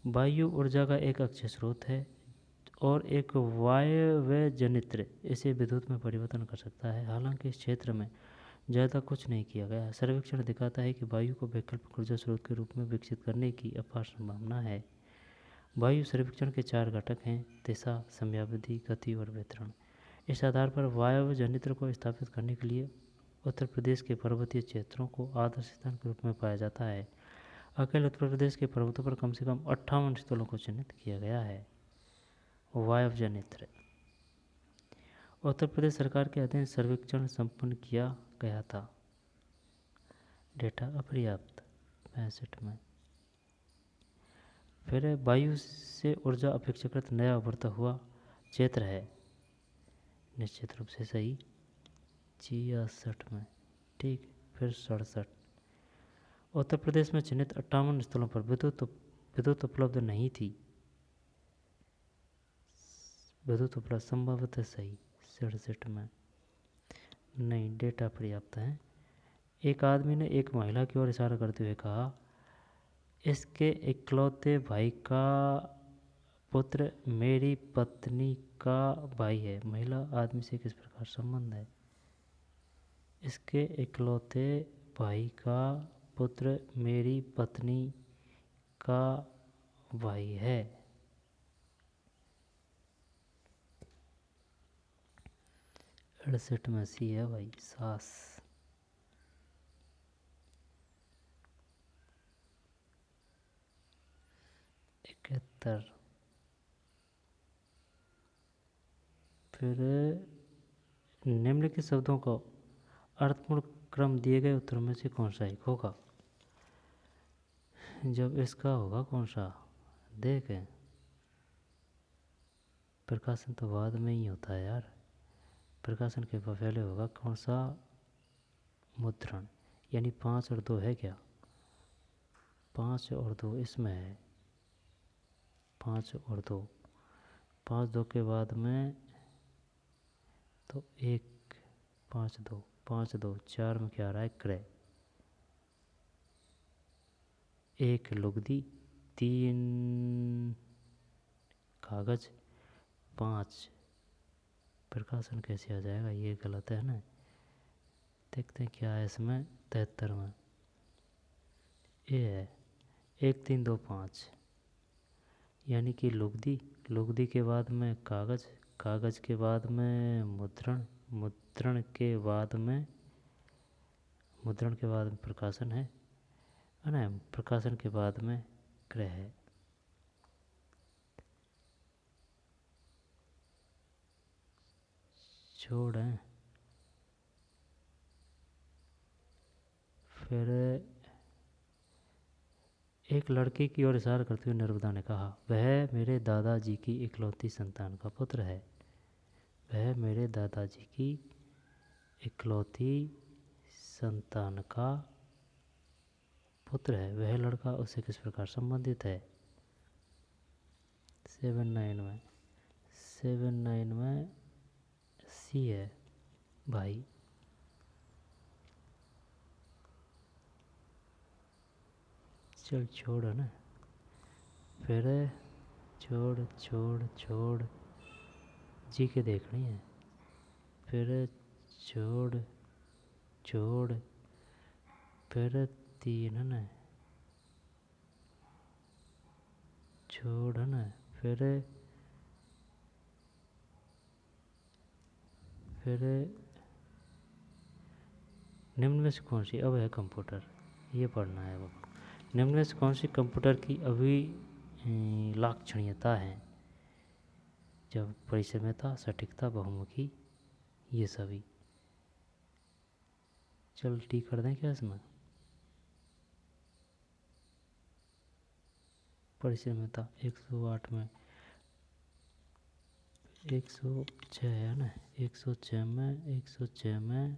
वायु ऊर्जा का एक अक्षय स्रोत है और एक वायव्य जनित्र इसे विद्युत में परिवर्तन कर सकता है। हालांकि इस क्षेत्र में ज़्यादा कुछ नहीं किया गया है। सर्वेक्षण दिखाता है कि वायु को वैकल्पिक ऊर्जा स्रोत के रूप में विकसित करने की अपार संभावना है। वायु सर्वेक्षण के 4 घटक हैं: दिशा, समयावधि, गति और वितरण। इस आधार पर वायव्य जनित्र को स्थापित करने के लिए उत्तर प्रदेश के पर्वतीय क्षेत्रों को आदर्श स्थान के रूप में पाया जाता है। अकेले उत्तर प्रदेश के पर्वतों पर कम से कम 58 स्थलों को चिन्हित किया गया है। वायव्य जनित्र। उत्तर प्रदेश सरकार के अधीन सर्वेक्षण संपन्न किया गया था। डेटा अपर्याप्त 65 में। फिर वायु से ऊर्जा अपेक्षाकृत नया उभरता हुआ क्षेत्र है, निश्चित रूप से सही 66 में। ठीक। फिर 67, उत्तर प्रदेश में चिन्हित 58 स्थलों पर विद्युत उपलब्ध नहीं थी। विद्युत उपलब्ध संभवतः सही। 67 में नहीं, डेटा पर्याप्त है। एक आदमी ने एक महिला की ओर इशारा करते हुए कहा, इसके इकलौते भाई का पुत्र मेरी पत्नी का भाई है। महिला आदमी से किस प्रकार संबंध है? इसके इकलौते भाई का पुत्र मेरी पत्नी का भाई है। अड़सठ में सी है भाई, सास। 71, फिर निम्नलिखित शब्दों को अर्थपूर्ण क्रम दिए गए उत्तरों में से कौन सा एक होगा? जब इसका होगा कौन सा, देखें। प्रकाशन तो बाद में ही होता है यार, प्रकाशन के पहले होगा कौन सा? मुद्रण। यानी 5 और 2 है क्या? 5 और 2 इसमें है। 5 और 2, 5 2 के बाद में तो 1, 5 2, 5 2 4 में क्या आ रहा है? क्रय। 1 लुगदी, 3 कागज, 5 प्रकाशन। कैसे आ जाएगा? ये गलत है ना। देखते हैं क्या है इसमें। 73 में ये है 1 3 2 5, यानी कि लुगदी, लुगदी के बाद में कागज, कागज के बाद में मुद्रण, मुद्रण के बाद में प्रकाशन है ना। प्रकाशन के बाद में क्रय है। छोड़ है। फिर एक लड़के की ओर इशारा करते हुए नर्मदा ने कहा, वह मेरे दादाजी की इकलौती संतान का पुत्र है। वह मेरे दादाजी की इकलौती संतान का पुत्र है। वह लड़का उससे किस प्रकार संबंधित है? 79 में सी है भाई। चल छोड़ है ना। फिर छोड़ छोड़ छोड़ जी के देखनी है। फिर छोड़ छोड़, फिर 3 है ना, छोड़ है ना। फिर निम्न में से कौन सी, अब है कंप्यूटर, ये पढ़ना है वो। निम्न में से कौन सी कंप्यूटर की अभिलाक्षणीयता है? जब परिश्रमता, सटीकता, बहुमुखी, ये सभी। चल टी कर दें क्या इसमें? परिश्रमता 108 में 106 है ना। 106 में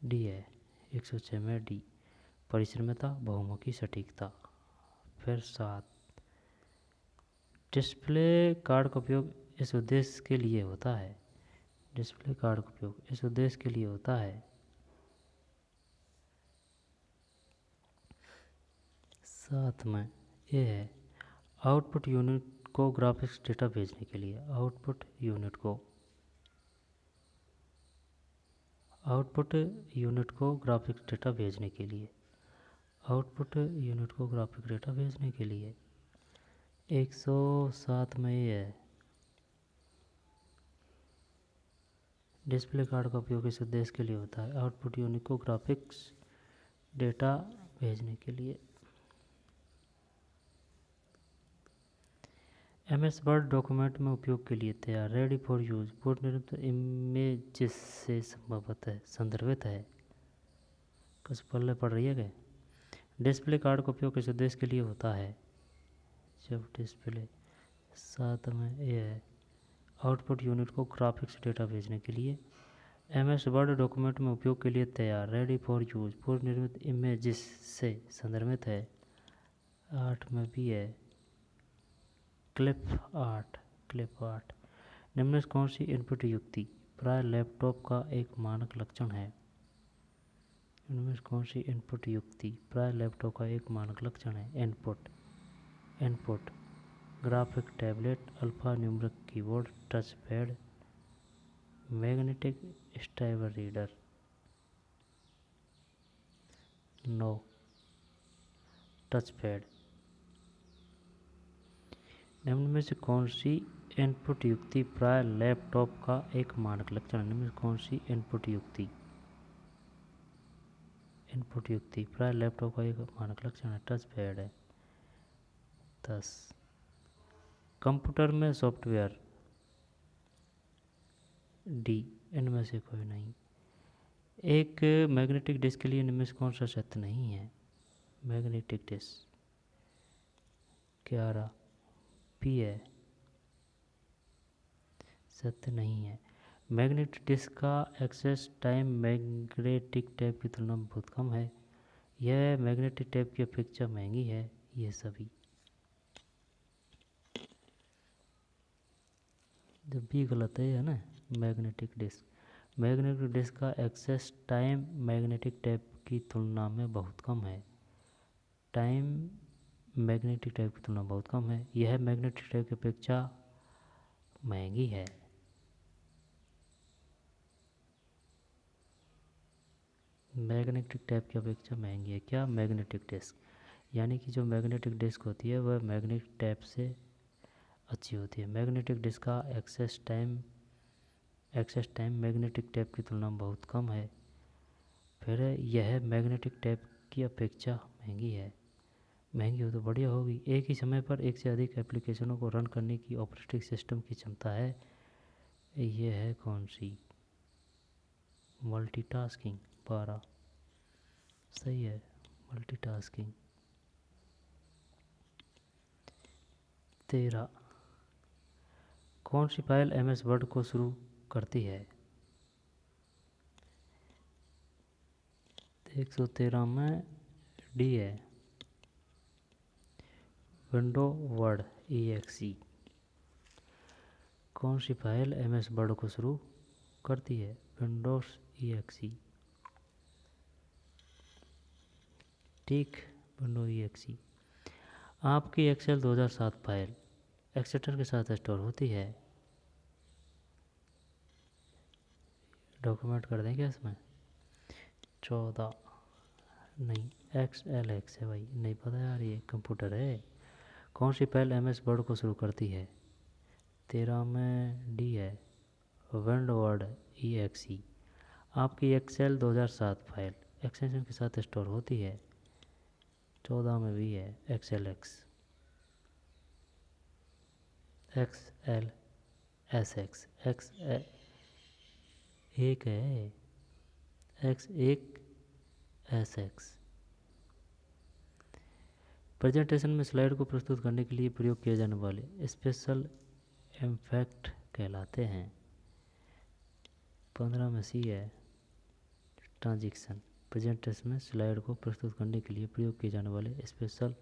डी है। 106 में डी, परिश्रमता, बहुमुखी, सटीकता। फिर 7, डिस्प्ले कार्ड का उपयोग इस उद्देश्य के लिए होता है। डिस्प्ले कार्ड का उपयोग इस उद्देश्य के लिए होता है। 7 में ये है, आउटपुट यूनिट को ग्राफिक्स डेटा भेजने के लिए। आउटपुट यूनिट को ग्राफिक्स डेटा भेजने के लिए। आउटपुट यूनिट को ग्राफिक डेटा भेजने के लिए 107 में ये है, डिस्प्ले कार्ड का उपयोग इस उद्देश्य के लिए होता है। आउटपुट यूनिट को ग्राफिक्स डेटा भेजने के लिए। MS वर्ड डॉक्यूमेंट में उपयोग के लिए तैयार, रेडी फॉर यूज, पूर्ण निर्मित इमेजेस से संदर्भित है। कुछ पल्ले पड़ रही है क्या? डिस्प्ले कार्ड का उपयोग किस उद्देश्य के लिए होता है? जब डिस्प्ले 7 में ये है, आउटपुट यूनिट को ग्राफिक्स डेटा भेजने के लिए। MS वर्ड डॉक्यूमेंट में उपयोग के लिए तैयार, रेडी फॉर यूज, पूर्व निर्मित इमेजेस से संदर्भित है। 8 में भी है क्लिप आर्ट। निम्न में से कौन सी इनपुट युक्ति प्राय लैपटॉप का एक मानक लक्षण है? इनमें से कौन सी इनपुट युक्ति प्राय लैपटॉप का एक मानक लक्षण है? Input graphic tablet, alpha numeric keyboard, touch pad, magnetic stripe reader. No, touch pad. निम्न में से कौन सी इनपुट युक्ति प्राय लैपटॉप का एक मानक लक्षण है? निम्न में से कौन सी इनपुट युक्ति प्राय लैपटॉप का एक मानक लक्षण है? टच पैड है। 10 कंप्यूटर में सॉफ्टवेयर, डी, इनमें से कोई नहीं। एक मैग्नेटिक डिस्क के लिए इनमें से कौन सा सत्य नहीं है? मैग्नेटिक डिस्क 11 पी है, सत्य नहीं है। मैग्नेटिक डिस्क का एक्सेस टाइम मैग्नेटिक टेप की तुलना में बहुत कम है। यह मैग्नेटिक टेप की अपेक्षा महंगी है। ये सभी जब भी गलत है ना। मैग्नेटिक डिस्क का एक्सेस टाइम मैग्नेटिक टेप की तुलना में बहुत कम है। टाइम मैग्नेटिक टेप की तुलना में बहुत कम है। यह मैग्नेटिक टेप की अपेक्षा महंगी है। मैग्नेटिक टेप की अपेक्षा महंगी है क्या? मैग्नेटिक डिस्क, यानी कि जो मैग्नेटिक डिस्क होती है वह मैग्नेटिक टेप से अच्छी होती है। मैग्नेटिक डिस्क का एक्सेस टाइम मैग्नेटिक टेप की तुलना में बहुत कम है। फिर यह मैग्नेटिक टेप की अपेक्षा महंगी है। महंगी हो तो बढ़िया होगी। एक ही समय पर एक से अधिक एप्लीकेशनों को रन करने की ऑपरेटिंग सिस्टम की क्षमता है। यह है कौन सी? मल्टीटास्किंग। 12 सही है, मल्टीटास्किंग। 13 कौन सी फाइल MS वर्ड को शुरू करती है? 113 में डी है, विंडो वर्ड EXE। कौन सी फाइल MS वर्ड को शुरू करती है? Windows EXE। ठीक, विंडो EXE। आपकी एक्सेल 2007 फाइल एक्सेटर के साथ स्टोर होती है। डॉक्यूमेंट कर दें क्या इसमें? 14 नहीं, XLX है भाई, नहीं पता यार, ये कंप्यूटर है। कौन सी फाइल MS वर्ड को शुरू करती है? 13 में डी है, विंडो वर्ड EXE। आपकी एक्सेल 2007 फाइल एक्सटेंशन के साथ स्टोर होती है। 14 में भी है XLX, XLSX, X एक है, X1SX। प्रेजेंटेशन में स्लाइड को प्रस्तुत करने के लिए प्रयोग किए जाने वाले स्पेशल इफेक्ट कहलाते हैं। 15 में सी है, ट्रांजिशन। प्रेजेंटेशन में स्लाइड को प्रस्तुत करने के लिए प्रयोग किए जाने वाले स्पेशल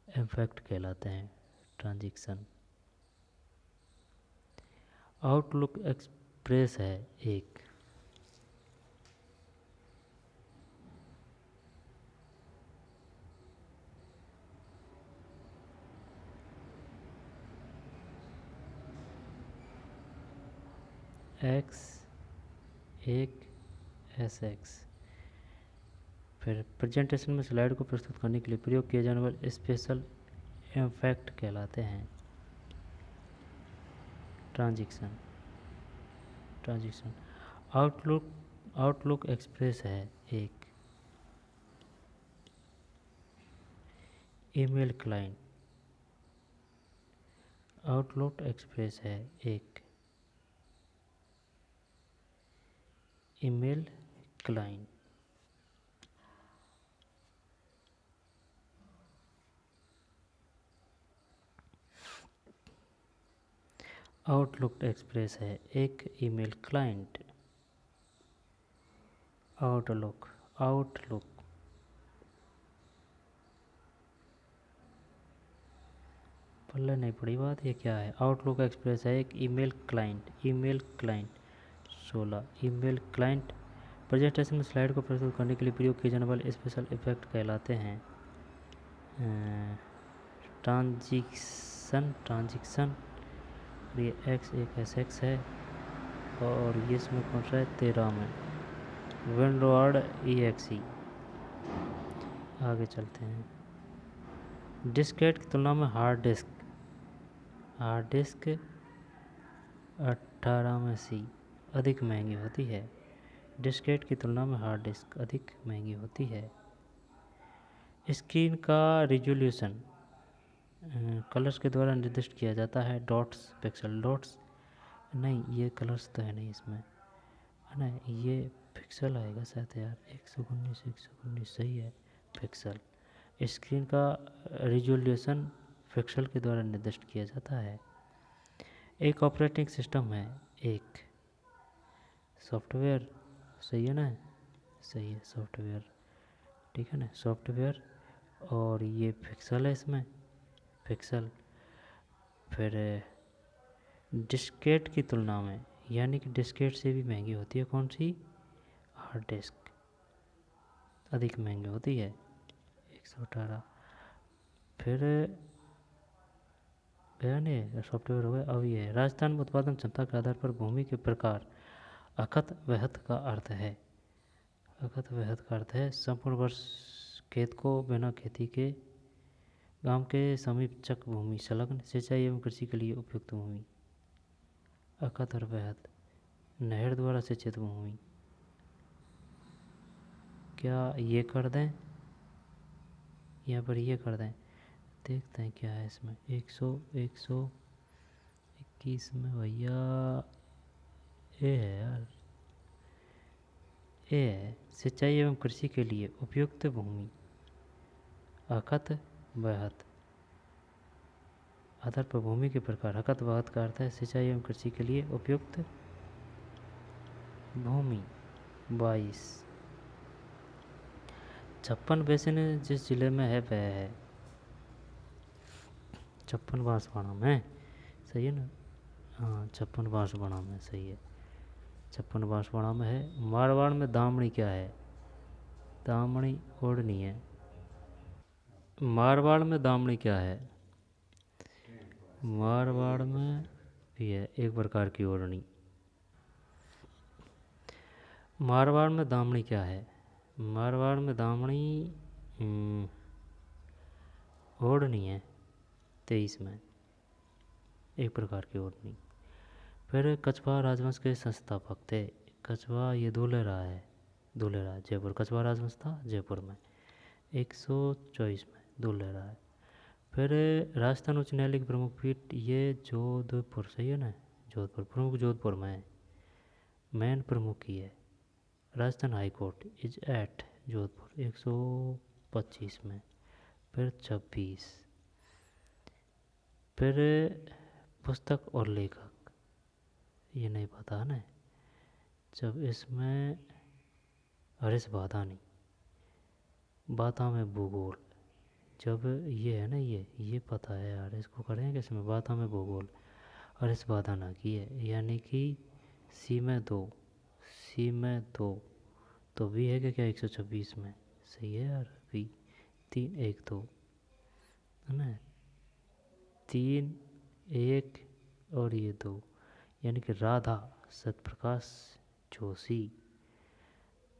इफेक्ट कहलाते हैं ट्रांजिशन। आउटलुक एक्सप्रेस है एक। X1SX। फिर प्रेजेंटेशन में स्लाइड को प्रस्तुत करने के लिए प्रयोग किए जाने वाले स्पेशल इफेक्ट कहलाते हैं ट्रांजिशन। आउटलुक एक्सप्रेस है एक। Email client. आउटलुक एक्सप्रेस है एक। Email client. आउटलुक एक्सप्रेस है एक ईमेल क्लाइंट। आउटलुक, आउटलुक पल्ले नहीं पड़ी बात। ये क्या है? आउटलुक एक्सप्रेस है एक email client. Email client 16 email client presentation में स्लाइड को प्रस्तुत करने के लिए प्रयोग किए जाने वाले स्पेशल इफेक्ट कहलाते हैं ट्रांजिक्शन। ये एक्स एक एस एक्स है और ये इसमें कौन सा है? 13 में विंडोवर्ड EXE। आगे चलते हैं। डिस्केट की तुलना में हार्ड डिस्क 18 में C अधिक महंगी होती है। डिस्केट की तुलना में हार्ड डिस्क अधिक महंगी होती है। स्क्रीन का रिजोल्यूशन कलर्स के द्वारा निर्दिष्ट किया जाता है। डॉट्स पिक्सल डॉट्स नहीं, ये कलर्स तो है नहीं इसमें, है ना, ये पिक्सल आएगा शायद यार। 119 सही है पिक्सल। स्क्रीन का रिजोल्यूशन पिक्सल के द्वारा निर्दिष्ट किया जाता है। एक ऑपरेटिंग सिस्टम है एक सॉफ्टवेयर, सही है ना? सही है सॉफ्टवेयर, ठीक है ना, सॉफ्टवेयर। और ये पिक्सल है इसमें, पिक्सल। फिर डिस्केट की तुलना में, यानी कि डिस्केट से भी महंगी होती है कौन सी? हार्ड डिस्क अधिक महंगी होती है 118। फिर गया नहीं, सॉफ्टवेयर हो गया। अब ये है राजस्थान में उत्पादन क्षमता के आधार पर भूमि के प्रकार अखत वहत का अर्थ है। अखत वहत का अर्थ है संपूर्ण वर्ष खेत को बिना खेती के गांव के समीप चक भूमि, संलग्न सिंचाई एवं कृषि के लिए उपयुक्त भूमि। अखत और वहत नहर द्वारा सिंचित भूमि। क्या ये कर दें? यहाँ पर ये कर दें, देखते हैं क्या है इसमें। 121 में भैया ए है यार, ए है सिंचाई एवं कृषि के लिए उपयुक्त भूमि। अखत वहत आधार पर भूमि के प्रकार। अखत वहत का अर्थ है सिंचाई एवं कृषि के लिए उपयुक्त भूमि। 22 56 बेसिन जिस जिले में है वह है 56 बांसवाड़ा में, सही है ना? हाँ 56 बांसवाड़ा में, सही है 56 बांसवाड़ा में है। मारवाड़ में दामनी क्या है? दामनी ओढ़नी है। मारवाड़ में दामनी क्या है? मारवाड़ में भी है एक प्रकार की ओढ़नी। मारवाड़ में दामनी क्या है? मारवाड़ में दामनी ओढ़नी है 23 में एक प्रकार की ओढ़नी। फिर कछवाहा राजवंश के संस्थापक थे। कछवाहा ये धुलेरा है, धुलेरा जयपुर। कछवाहा राजवंश था जयपुर में 124 में धुलेरा है। फिर राजस्थान उच्च न्यायालय की प्रमुख पीठ ये जोधपुर, सही है ना? जोधपुर प्रमुख जोधपुर में है, मेन प्रमुख ही है। Rajasthan high court is at Jodhpur 125 में। फिर 26। फिर पुस्तक और लेखक ये नहीं पता है ना। जब इसमें हरीश बाधानी, बाता में भूगोल, जब ये है ना, ये पता है यार, इसको करेंगे इसमें बाता में भूगोल। हरीश बाधाना की है, यानी कि सी में 2, सी में 2 तो भी है क्या 126 में? सही है यार, भी 3 1 2 है ना, 3 1 और ये 2, यानी कि राधा सत्यप्रकाश जोशी।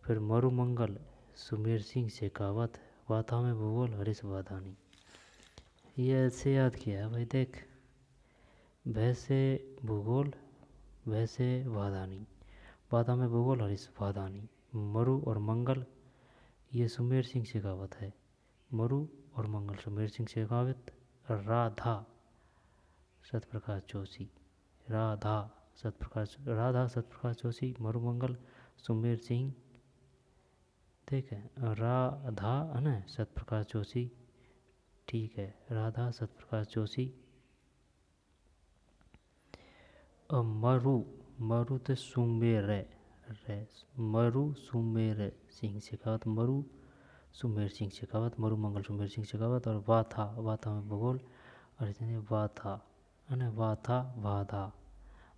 फिर मरुमंगल सुमेर सिंह शेखावत। बाता में भूगोल हरीश बाधानी। ये ऐसे याद किया है भाई, देख वैसे भूगोल वैसे बाधानी। बाता में भूगोल हरीश बाधानी। मरु और मंगल ये सुमेर सिंह शेखावत है। मरु और मंगल सुमेर सिंह शेखावत। राधा सत्यप्रकाश जोशी, राधा सत्यप्रकाश जोशी, मरुमंगल सुमेर सिंह, ठीक है। राधा है ना सत्यप्रकाश जोशी, ठीक है, राधा सत्यप्रकाश जोशी। और मरु तो सुमेर है, रे। मरु सुमेर सिंह शेखावत, मरु सुमेर सिंह शेखावत, मरु मंगल सुमेर सिंह शेखावत। और वाथा, वाथा में भूगोल और इसमें वाथा अने वाथा वाधा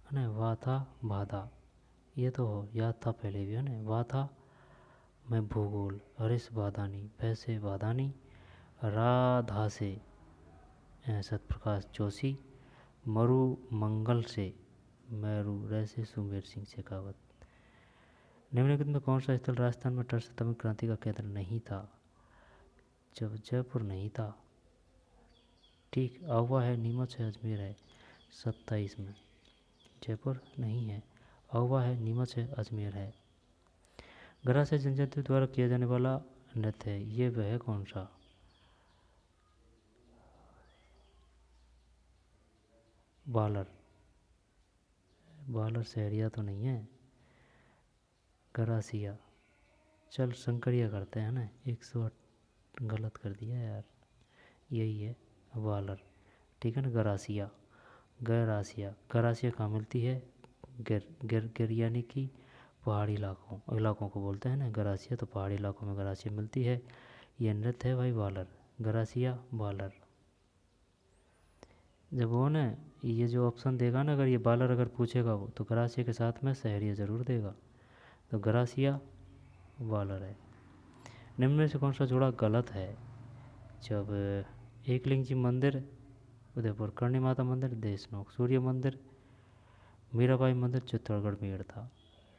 अने वाथा बाधा, ये तो हो याद था पहले भी है ना। वाथा में भूगोल, हरीश बाधानी, वैसे बाधानी, राधा से सतप्रकाश जोशी, मरु मंगल से मेरू रैसे सुमेर सिंह शेखावत। निम्नलिखित में कौन सा स्थल राजस्थान में तमिल क्रांति का केंद्र नहीं था? जब जयपुर नहीं था, ठीक। आवा है, नीमच है, अजमेर है। 27 में जयपुर नहीं है, आवा है, नीमच है, अजमेर है। गरासिया जनजाति द्वारा किया जाने वाला नृत्य है, ये वह कौन सा? बालर। बालर सहरिया तो नहीं है, गरासिया। चल संकरिया करते हैं ना, 108 गलत कर दिया यार, यही है बालर, ठीक है ना। गरासिया, गरासिया, गरासिया कहाँ मिलती है? गिर गिर गिर यानी कि पहाड़ी इलाकों को बोलते हैं ना गरासिया, तो पहाड़ी इलाकों में गरासिया मिलती है। ये नृत्य है भाई बालर, गरासिया बालर। जब वो ना ये जो ऑप्शन देगा ना, अगर ये बालर अगर पूछेगा वो, तो गरासिया के साथ में सहरिया ज़रूर देगा, तो गरासिया बालर है। निम्न में से कौन सा जोड़ा गलत है? जब एकलिंग जी मंदिर उदयपुर, करणी माता मंदिर देशनोक, सूर्य मंदिर मीराबाई मंदिर चित्तौड़गढ़ मेड़ था।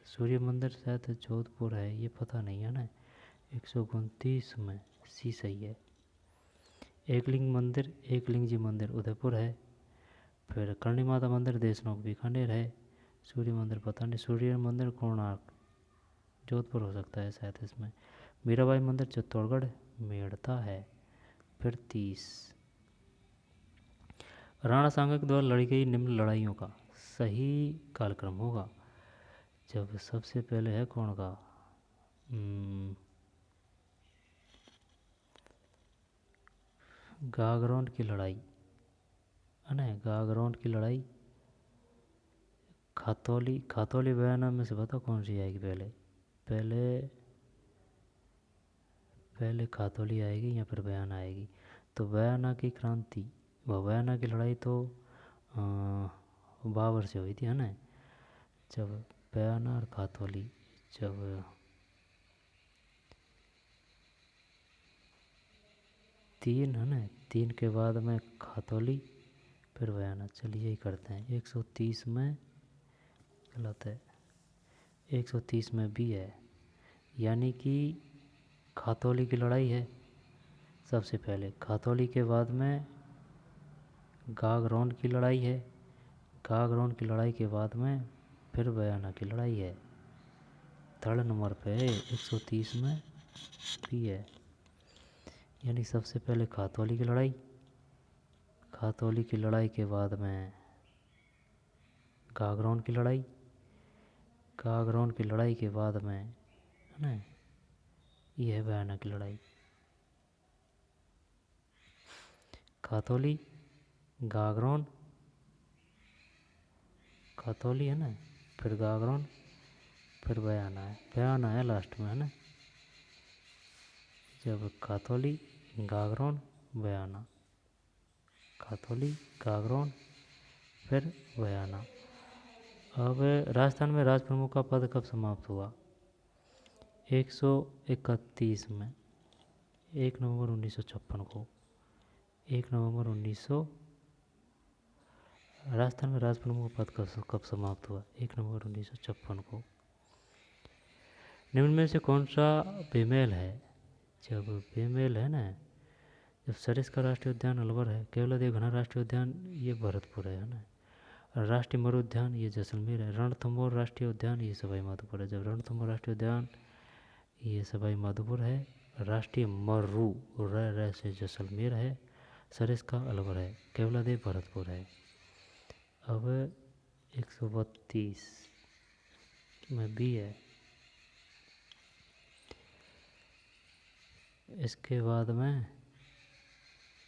सूर्य मंदिर शायद जोधपुर है, ये पता नहीं है ना। 129 में सी सही है। एकलिंग मंदिर, एकलिंग जी मंदिर उदयपुर है। फिर करणी माता मंदिर देशनोक बीकानेर है। सूर्य मंदिर पता नहीं, सूर्य मंदिर कोणार्क जोधपुर हो सकता है शायद इसमें। मीराबाई मंदिर चित्तौड़गढ़ मेड़ता है। फिर 30, राणा सांगा के द्वारा लड़ी गई निम्न लड़ाइयों का सही कालक्रम होगा। जब सबसे पहले है कौन का? गागरोन की लड़ाई है ना, गागरोन की लड़ाई। खातौली, खातौली बयाना में से बता कौन सी आएगी पहले? पहले पहले खातौली आएगी या फिर बयाना आएगी? तो बयाना की क्रांति, वह बयाना की लड़ाई तो बाबर से हुई थी है ना। जब बयाना और खातौली, जब तीन है ना, 3 के बाद में खातौली फिर बयाना। चलिए यही करते हैं। 130 में गलत है, 130 में भी है, यानी कि खातौली की लड़ाई है सबसे पहले, खातौली के बाद में गागरोन की लड़ाई है, गागरोन की लड़ाई के बाद में फिर बयाना की लड़ाई है। 3rd नंबर पे 130 में भी है, यानी सबसे पहले खातौली की लड़ाई, खातौली की लड़ाई के बाद में गागरोन की लड़ाई, गागरोन की लड़ाई के बाद में है ना ये है बयाना की लड़ाई। खातौली, गागरोन, खातौली है ना, फिर गागरोन, फिर बयाना है लास्ट में है ना। जब खातौली, गागरोन, बयाना, खातौली, गागरोन, फिर बयाना। अब राजस्थान में राज प्रमुख का पद कब समाप्त हुआ? 131 में, 1 नवंबर 1956 को, 1 नवंबर 1900। राजस्थान में राज प्रमुख का पद कब समाप्त हुआ? 1 नवंबर 1956 को। निम्न में से कौन सा बेमेल है? जब बेमेल है ना, जब सरिस्का राष्ट्रीय उद्यान अलवर है, केवलादेव घना राष्ट्रीय उद्यान ये भरतपुर है ना, राष्ट्रीय मरु उद्यान ये जैसलमेर है, रणथंभौर राष्ट्रीय उद्यान ये सवाई माधोपुर है। जब रणथंभौर राष्ट्रीय उद्यान ये सवाई माधोपुर है, राष्ट्रीय मरु र से जैसलमेर है, सरिस्का अलवर है, केवलादेव भरतपुर है। अब 132 में भी है। इसके बाद में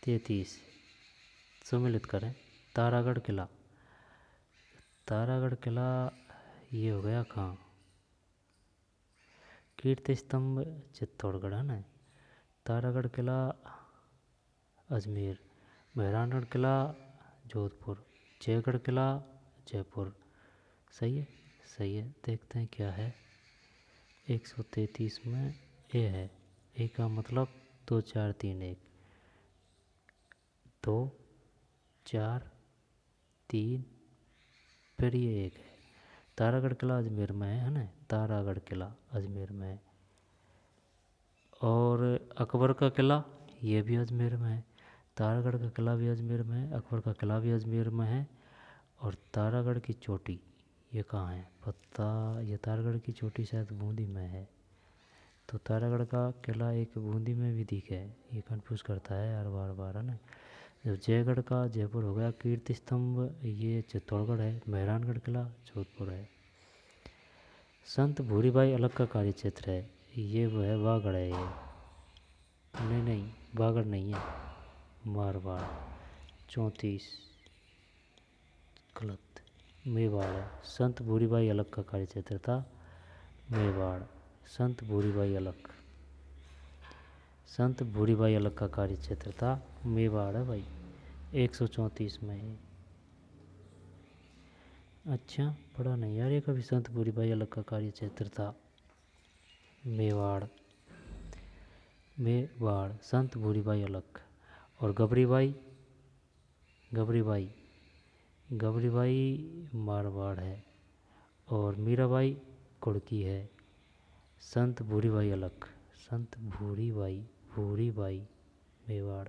33 सम्मिलित करें। तारागढ़ किला, तारागढ़ किला ये हो गया कहाँ? कीर्ति स्तंभ चित्तौड़गढ़ है ना। तारागढ़ किला अजमेर। मेहरानगढ़ किला जोधपुर। जयगढ़ किला जयपुर। सही है, सही है। देखते हैं क्या है। 133 में ए है। ए का मतलब 2 4 3 1, 2 4 3, फिर ये 1 है। तारागढ़ किला अजमेर में है ना। तारागढ़ किला अजमेर में है। और अकबर का किला ये भी अजमेर में है। तारागढ़ का किला भी अजमेर में है, अकबर का किला भी अजमेर में है। और तारागढ़ की चोटी ये कहाँ है पता। ये तारागढ़ की चोटी शायद बूंदी में है। तो तारागढ़ का किला एक बूंदी में भी दिखे है। ये कंफ्यूज करता है यार बार बार है ना। जब जयगढ़ का जयपुर हो गया। कीर्ति स्तंभ ये चित्तौड़गढ़ है। मेहरानगढ़ किला जोधपुर है। संत भूरीबाई अलग का कार्य क्षेत्र है। ये वो है वागड़ है ये। नहीं नहीं वागड़ नहीं है, मारवाड़। 34 गलत, मेवाड़ है। संत भूरीबाई अलग का कार्य क्षेत्र था मेवाड़। संत भूरीबाई अलग, संत भूरीबाई अलग का कार्य क्षेत्र था मेवाड़ है भाई। 134 में है। अच्छा पढ़ा नहीं यार ये कभी। संत भूरीबाई अलग का कार्य क्षेत्र था मेवाड़। मेवाड़ संत भूरीबाई अलग। और गबरीबाई, गबरीबाई, गबरीबाई मारवाड़ है। और मीराबाई कुड़की है। संत भूरीबाई अलग, संत भूरीबाई, भूरीबाई मेवाड़।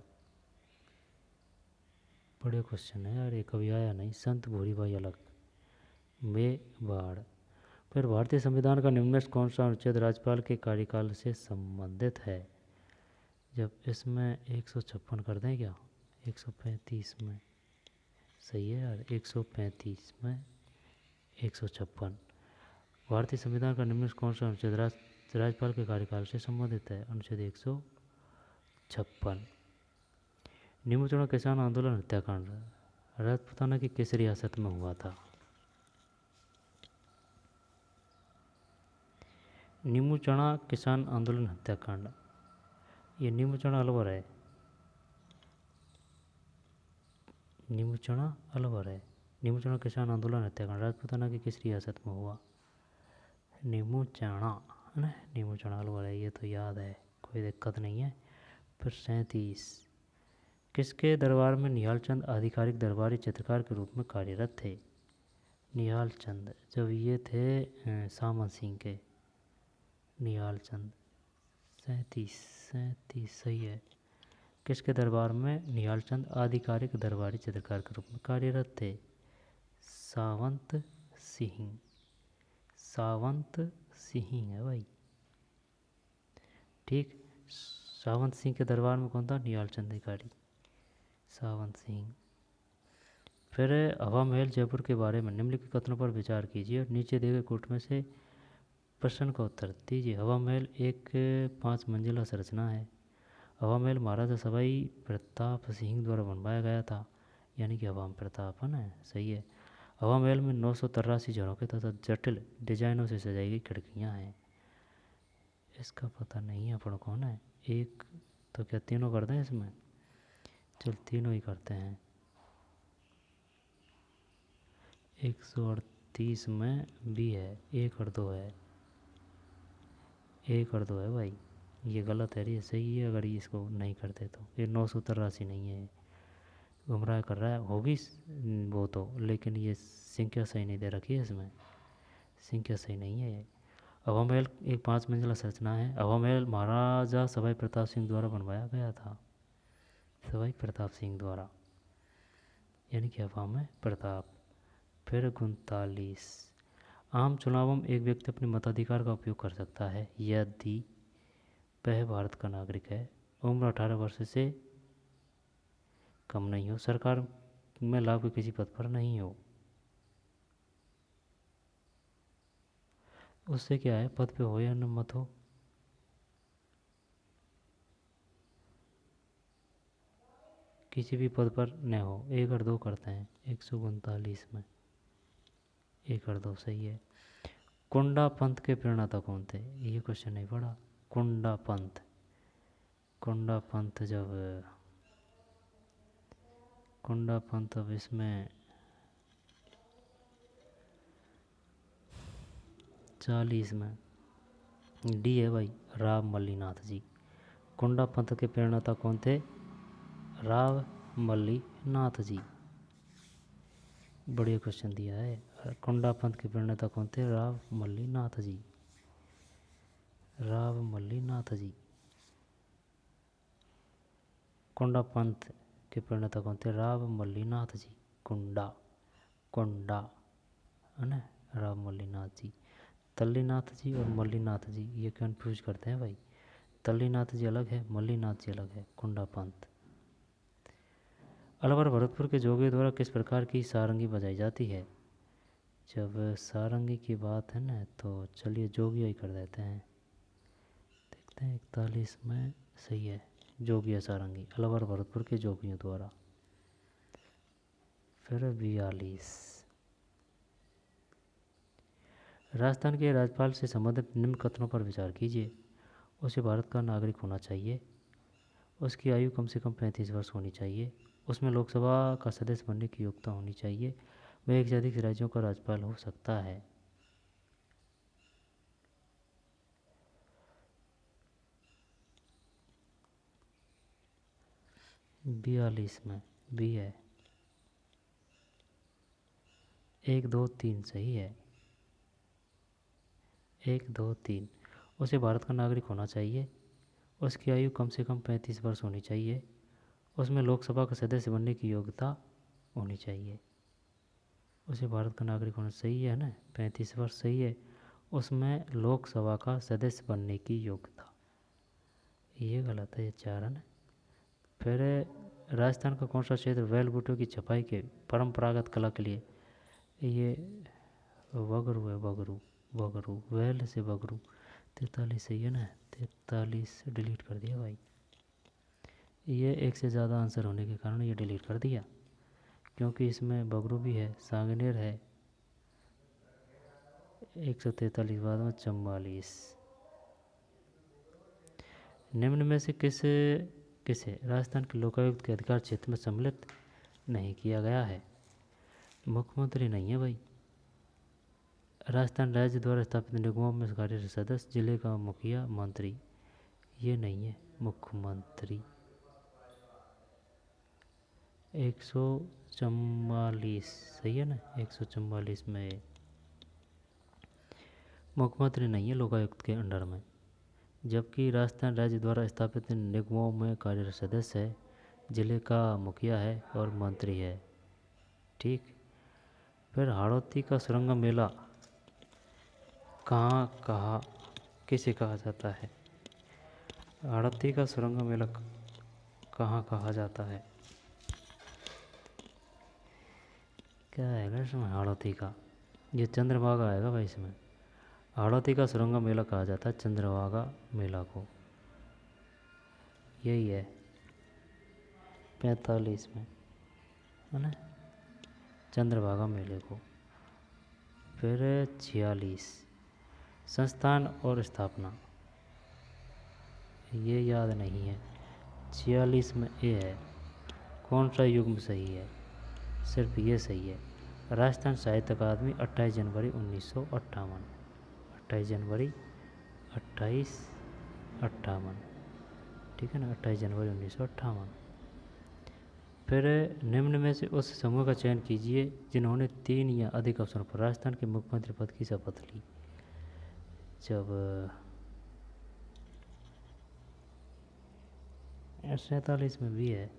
बड़े क्वेश्चन है यार ये कभी आया नहीं। संत भूरीबाई अलग मेवाड़। फिर भारतीय संविधान का निम्न में से कौन सा अनुच्छेद राज्यपाल के कार्यकाल से संबंधित है। जब इसमें 156 कर दें क्या। 135 में सही है यार। 135 में 156। भारतीय संविधान का निम्न में से कौन सा अनुच्छेद राज्यपाल के कार्यकाल से संबंधित है। अनुच्छेद 156। नींबू चौड़ा किसान आंदोलन हत्याकांड राजपूताना की किस रियासत में हुआ था। नींबू चढ़ा किसान आंदोलन हत्याकांड, ये नींबू चढ़ा अलवर है। नींबू चढ़ा अलवर है। नींबू चढ़ा किसान आंदोलन हत्याकांड राजपूताना की किस रियासत में हुआ। नींबू चढ़ा है ना। नींबू चढ़ा अलवर है, ये तो याद है, कोई दिक्कत नहीं है। फिर 37 किसके दरबार में निहाल चंद आधिकारिक दरबारी चित्रकार के रूप में कार्यरत थे। निहाल चंद जब ये थे सामंत सिंह के। निहाल चंद 37 सही है। किसके दरबार में निहाल चंद आधिकारिक दरबारी चित्रकार के रूप में कार्यरत थे। सावंत सिंह, सावंत सिंह है भाई। ठीक। सावंत सिंह के दरबार में कौन था। निहाल चंद अधिकारी, सावंत सिंह। फिर हवा महल जयपुर के बारे में निम्नलिखित कथनों पर विचार कीजिए और नीचे दिए गए कोट में से प्रश्न का उत्तर दीजिए। हवा महल एक 5 मंजिला संरचना है। हवा महल महाराजा सवाई प्रताप सिंह द्वारा बनवाया गया था, यानी कि हवा में प्रताप है ना। सही है। हवा महल में 983 झरोखे तथा जटिल डिजाइनों से सजाई गई खिड़कियाँ हैं। इसका पता नहीं है अपन कौन है। एक तो क्या तीनों कर दें इसमें। चल तीनों ही करते हैं। 138 में बी है। 1 और 2 है। 1 और 2 है भाई। ये गलत है, ये सही है अगर इसको नहीं करते तो। ये 983 नहीं है, गुमराह कर रहा है। होगी वो तो, लेकिन ये संख्या सही नहीं दे रखी है इसमें, संख्या सही नहीं है ये। हवा महल एक 5 मंजिला संरचना है। हवा महल महाराजा सवाई प्रताप सिंह द्वारा बनवाया गया था। सवाई प्रताप सिंह द्वारा, यानी कि हवा में प्रताप। फिर 39 आम चुनावों में एक व्यक्ति अपने मताधिकार का उपयोग कर सकता है यदि वह भारत का नागरिक है, उम्र 18 वर्ष से कम नहीं हो, सरकार में लाभ के किसी पद पर नहीं हो। उससे क्या है, पद पे हो या न मत हो। किसी भी पद पर न हो। 1 और 2 करते हैं। 139 में 1 और 2 सही है। कुंडा पंथ के प्रणेता कौन थे? ये क्वेश्चन नहीं पढ़ा। कुंडा पंथ, कुंडा पंथ जब कुंडा पंथ, अब इसमें 40 में डी है भाई, राव मल्लीनाथ जी। कुंडा पंथ के प्रणेता कौन थे? राव मल्लीनाथ जी। बढ़िया क्वेश्चन दिया है। कुंडा पंथ के प्रणेता कौन थे? राव मल्लीनाथ जी, राव मल्लीनाथ जी। कुंडा पंथ के प्रणेता कौन थे? राव मल्लीनाथ जी। कुंडा, कुंडा है ना, राव मल्लीनाथ जी। तल्लीनाथ जी और मल्लीनाथ जी ये कन्फ्यूज करते हैं भाई। तल्लीनाथ जी अलग है, मल्लीनाथ जी अलग है। कुंडा पंथ। अलवर भरतपुर के जोगियों द्वारा किस प्रकार की सारंगी बजाई जाती है? जब सारंगी की बात है ना, तो चलिए जोगिया ही कर देते हैं। देखते हैं 41 में सही है, जोगिया सारंगी, अलवर भरतपुर के जोगियों द्वारा। फिर 42, राजस्थान के राज्यपाल से संबंधित निम्न कथनों पर विचार कीजिए। उसे भारत का नागरिक होना चाहिए, उसकी आयु कम से कम 35 वर्ष होनी चाहिए, उसमें लोकसभा का सदस्य बनने की योग्यता होनी चाहिए, वह एक से अधिक राज्यों का राज्यपाल हो सकता है। बयालीस में बी है, 1 2 3 सही है, 1 2 3। उसे भारत का नागरिक होना चाहिए, उसकी आयु कम से कम 35 वर्ष होनी चाहिए, उसमें लोकसभा का सदस्य बनने की योग्यता होनी चाहिए। उसे भारत का नागरिक होना सही है ना, 35 वर्ष सही है, उसमें लोकसभा का सदस्य बनने की योग्यता, ये गलत है, ये 4 है ना। फिर राजस्थान का कौन सा क्षेत्र वेल बूटों की छपाई के परंपरागत कला के लिए? ये बगरू है, बगरू, बगरू, वेल से बगरू। 43 सही है ना, 43 डिलीट कर दिया भाई। ये एक से ज़्यादा आंसर होने के कारण ये डिलीट कर दिया, क्योंकि इसमें बगरू भी है, सांगनेर है। 143 बाद में 44। निम्न में से किसे राजस्थान के लोकायुक्त के अधिकार क्षेत्र में सम्मिलित नहीं किया गया है? मुख्यमंत्री नहीं है भाई। राजस्थान राज्य द्वारा स्थापित निगमों में कार्यरत सदस्य, जिले का मुखिया, मंत्री, ये नहीं है मुख्यमंत्री। 144 सही है ना, 144 में मुख्यमंत्री नहीं है लोकायुक्त के अंडर में, जबकि राजस्थान राज्य द्वारा स्थापित निगमों में कार्यरत सदस्य है, जिले का मुखिया है और मंत्री है। ठीक। फिर हाड़ौती का सुरंग मेला किसे कहा जाता है? हाड़ौती का सुरंग मेला कहाँ कहा जाता है? क्या आएगा इसमें हाड़ौती का? ये चंद्रभागा आएगा भाई इसमें। हाड़ौती का सुरंग मेला कहा जाता है चंद्रभागा मेला को, यही है 45 में है ना, चंद्रभागा मेले को। फिर 46, संस्थान और स्थापना, ये याद नहीं है। 46 में ए है, कौन सा युग्म सही है? सिर्फ ये सही है। राजस्थान साहित्य अकादमी 28 जनवरी 1958, 28 जनवरी 2858, ठीक है ना, 28 जनवरी 1958। फिर निम्न में से उस समूह का चयन कीजिए जिन्होंने 3 या अधिक अवसरों पर राजस्थान के मुख्यमंत्री पद की शपथ ली। जब 47 में भी है,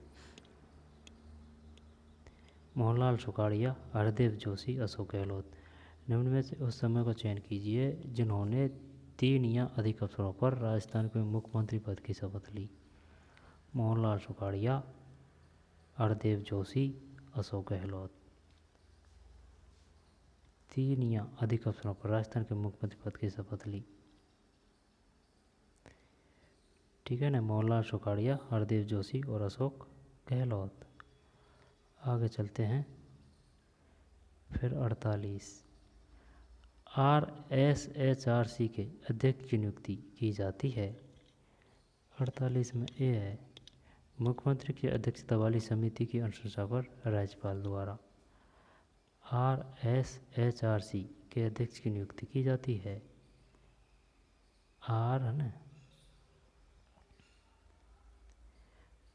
मोहनलाल सुखाड़िया, हरदेव जोशी, अशोक गहलोत। निम्न में से उस समय का चयन कीजिए जिन्होंने 3 या अधिक अवसरों पर राजस्थान के मुख्यमंत्री पद की शपथ ली। मोहनलाल सुखाड़िया, हरदेव जोशी, अशोक गहलोत। 3 या अधिक अवसरों पर राजस्थान के मुख्यमंत्री पद की शपथ ली, ठीक है ना, मोहनलाल सुखाड़िया, हरदेव जोशी और अशोक गहलोत। आगे चलते हैं। फिर 48, RSHRC के अध्यक्ष की नियुक्ति की जाती है। 48 में ए है, मुख्यमंत्री की अध्यक्षता वाली समिति की अनुशंसा पर राज्यपाल द्वारा। RSHRC के अध्यक्ष की नियुक्ति की जाती है। आर है ना,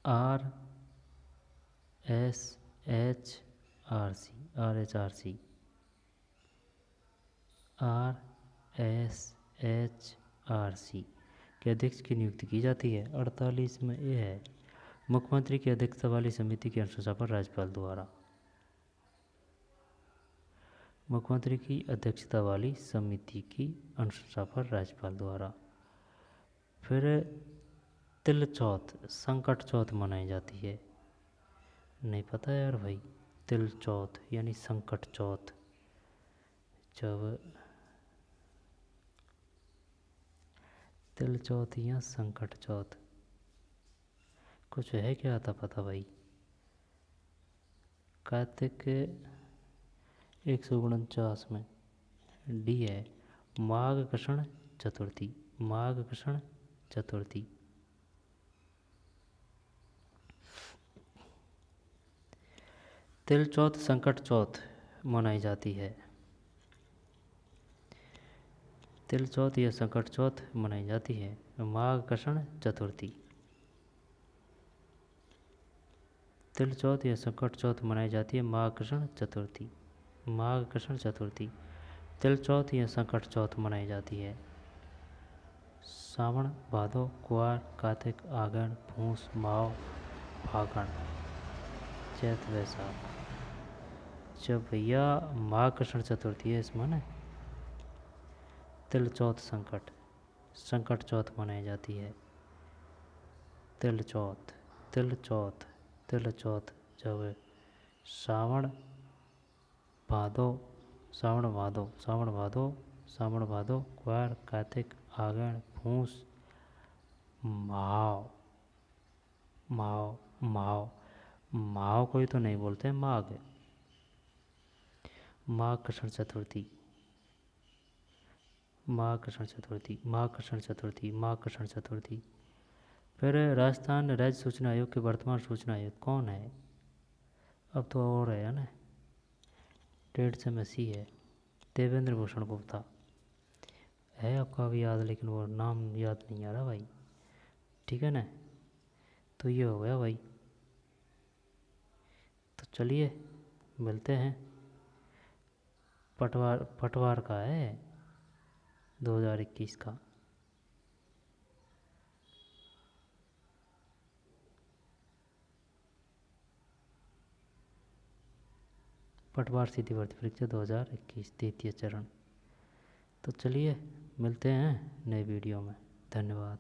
RSHRC के अध्यक्ष की नियुक्ति की जाती है। 48 में ये है, मुख्यमंत्री की अध्यक्षता वाली समिति की अनुशंसा पर राज्यपाल द्वारा। मुख्यमंत्री की अध्यक्षता वाली समिति की अनुशंसा पर राज्यपाल द्वारा। फिर तिल चौथ, संकट चौथ मनाई जाती है। नहीं पता यार भाई, तिल चौथ यानी संकट चौथ, जब तिल चौथ या संकट चौथ कुछ है क्या आता पता भाई। कार्तिक 149 में डी है, माघ कृष्ण चतुर्थी। माघ कृष्ण चतुर्थी। तिल चौथ संकट चौथ मनाई जाती है। तिल चौथ या संकट चौथ मनाई जाती है। माघ कृष्ण चतुर्थी। तिल चौथ या संकट चौथ मनाई जाती है। माघ कृष्ण चतुर्थी। माघ कृष्ण चतुर्थी। तिल चौथ या संकट चौथ मनाई जाती है। सावन भादो कुआर कार्तिक आगन पूस माव फागण चैत वैसाख। जब भैया माघ कृष्ण चतुर्थी है इसमें ना तिल चौथ संकट चौथ मनाई जाती है। तिल चौथ जब सावन भादो कुआर कार्तिक आगन पूस माव कोई तो नहीं बोलते माघ। माघ कृष्ण चतुर्थी। फिर राजस्थान राज्य सूचना आयोग के वर्तमान सूचना आयुक्त कौन है? अब तो और है ना, 1.5 से सी है, देवेंद्र भूषण गुप्ता है आपका भी याद, लेकिन वो नाम याद नहीं आ रहा भाई। ठीक है ना, तो ये हो गया भाई। तो चलिए मिलते हैं। पटवार का है 2021 का। पटवार सीधी भर्ती परीक्षा 2021 द्वितीय चरण। तो चलिए मिलते हैं नए वीडियो में। धन्यवाद।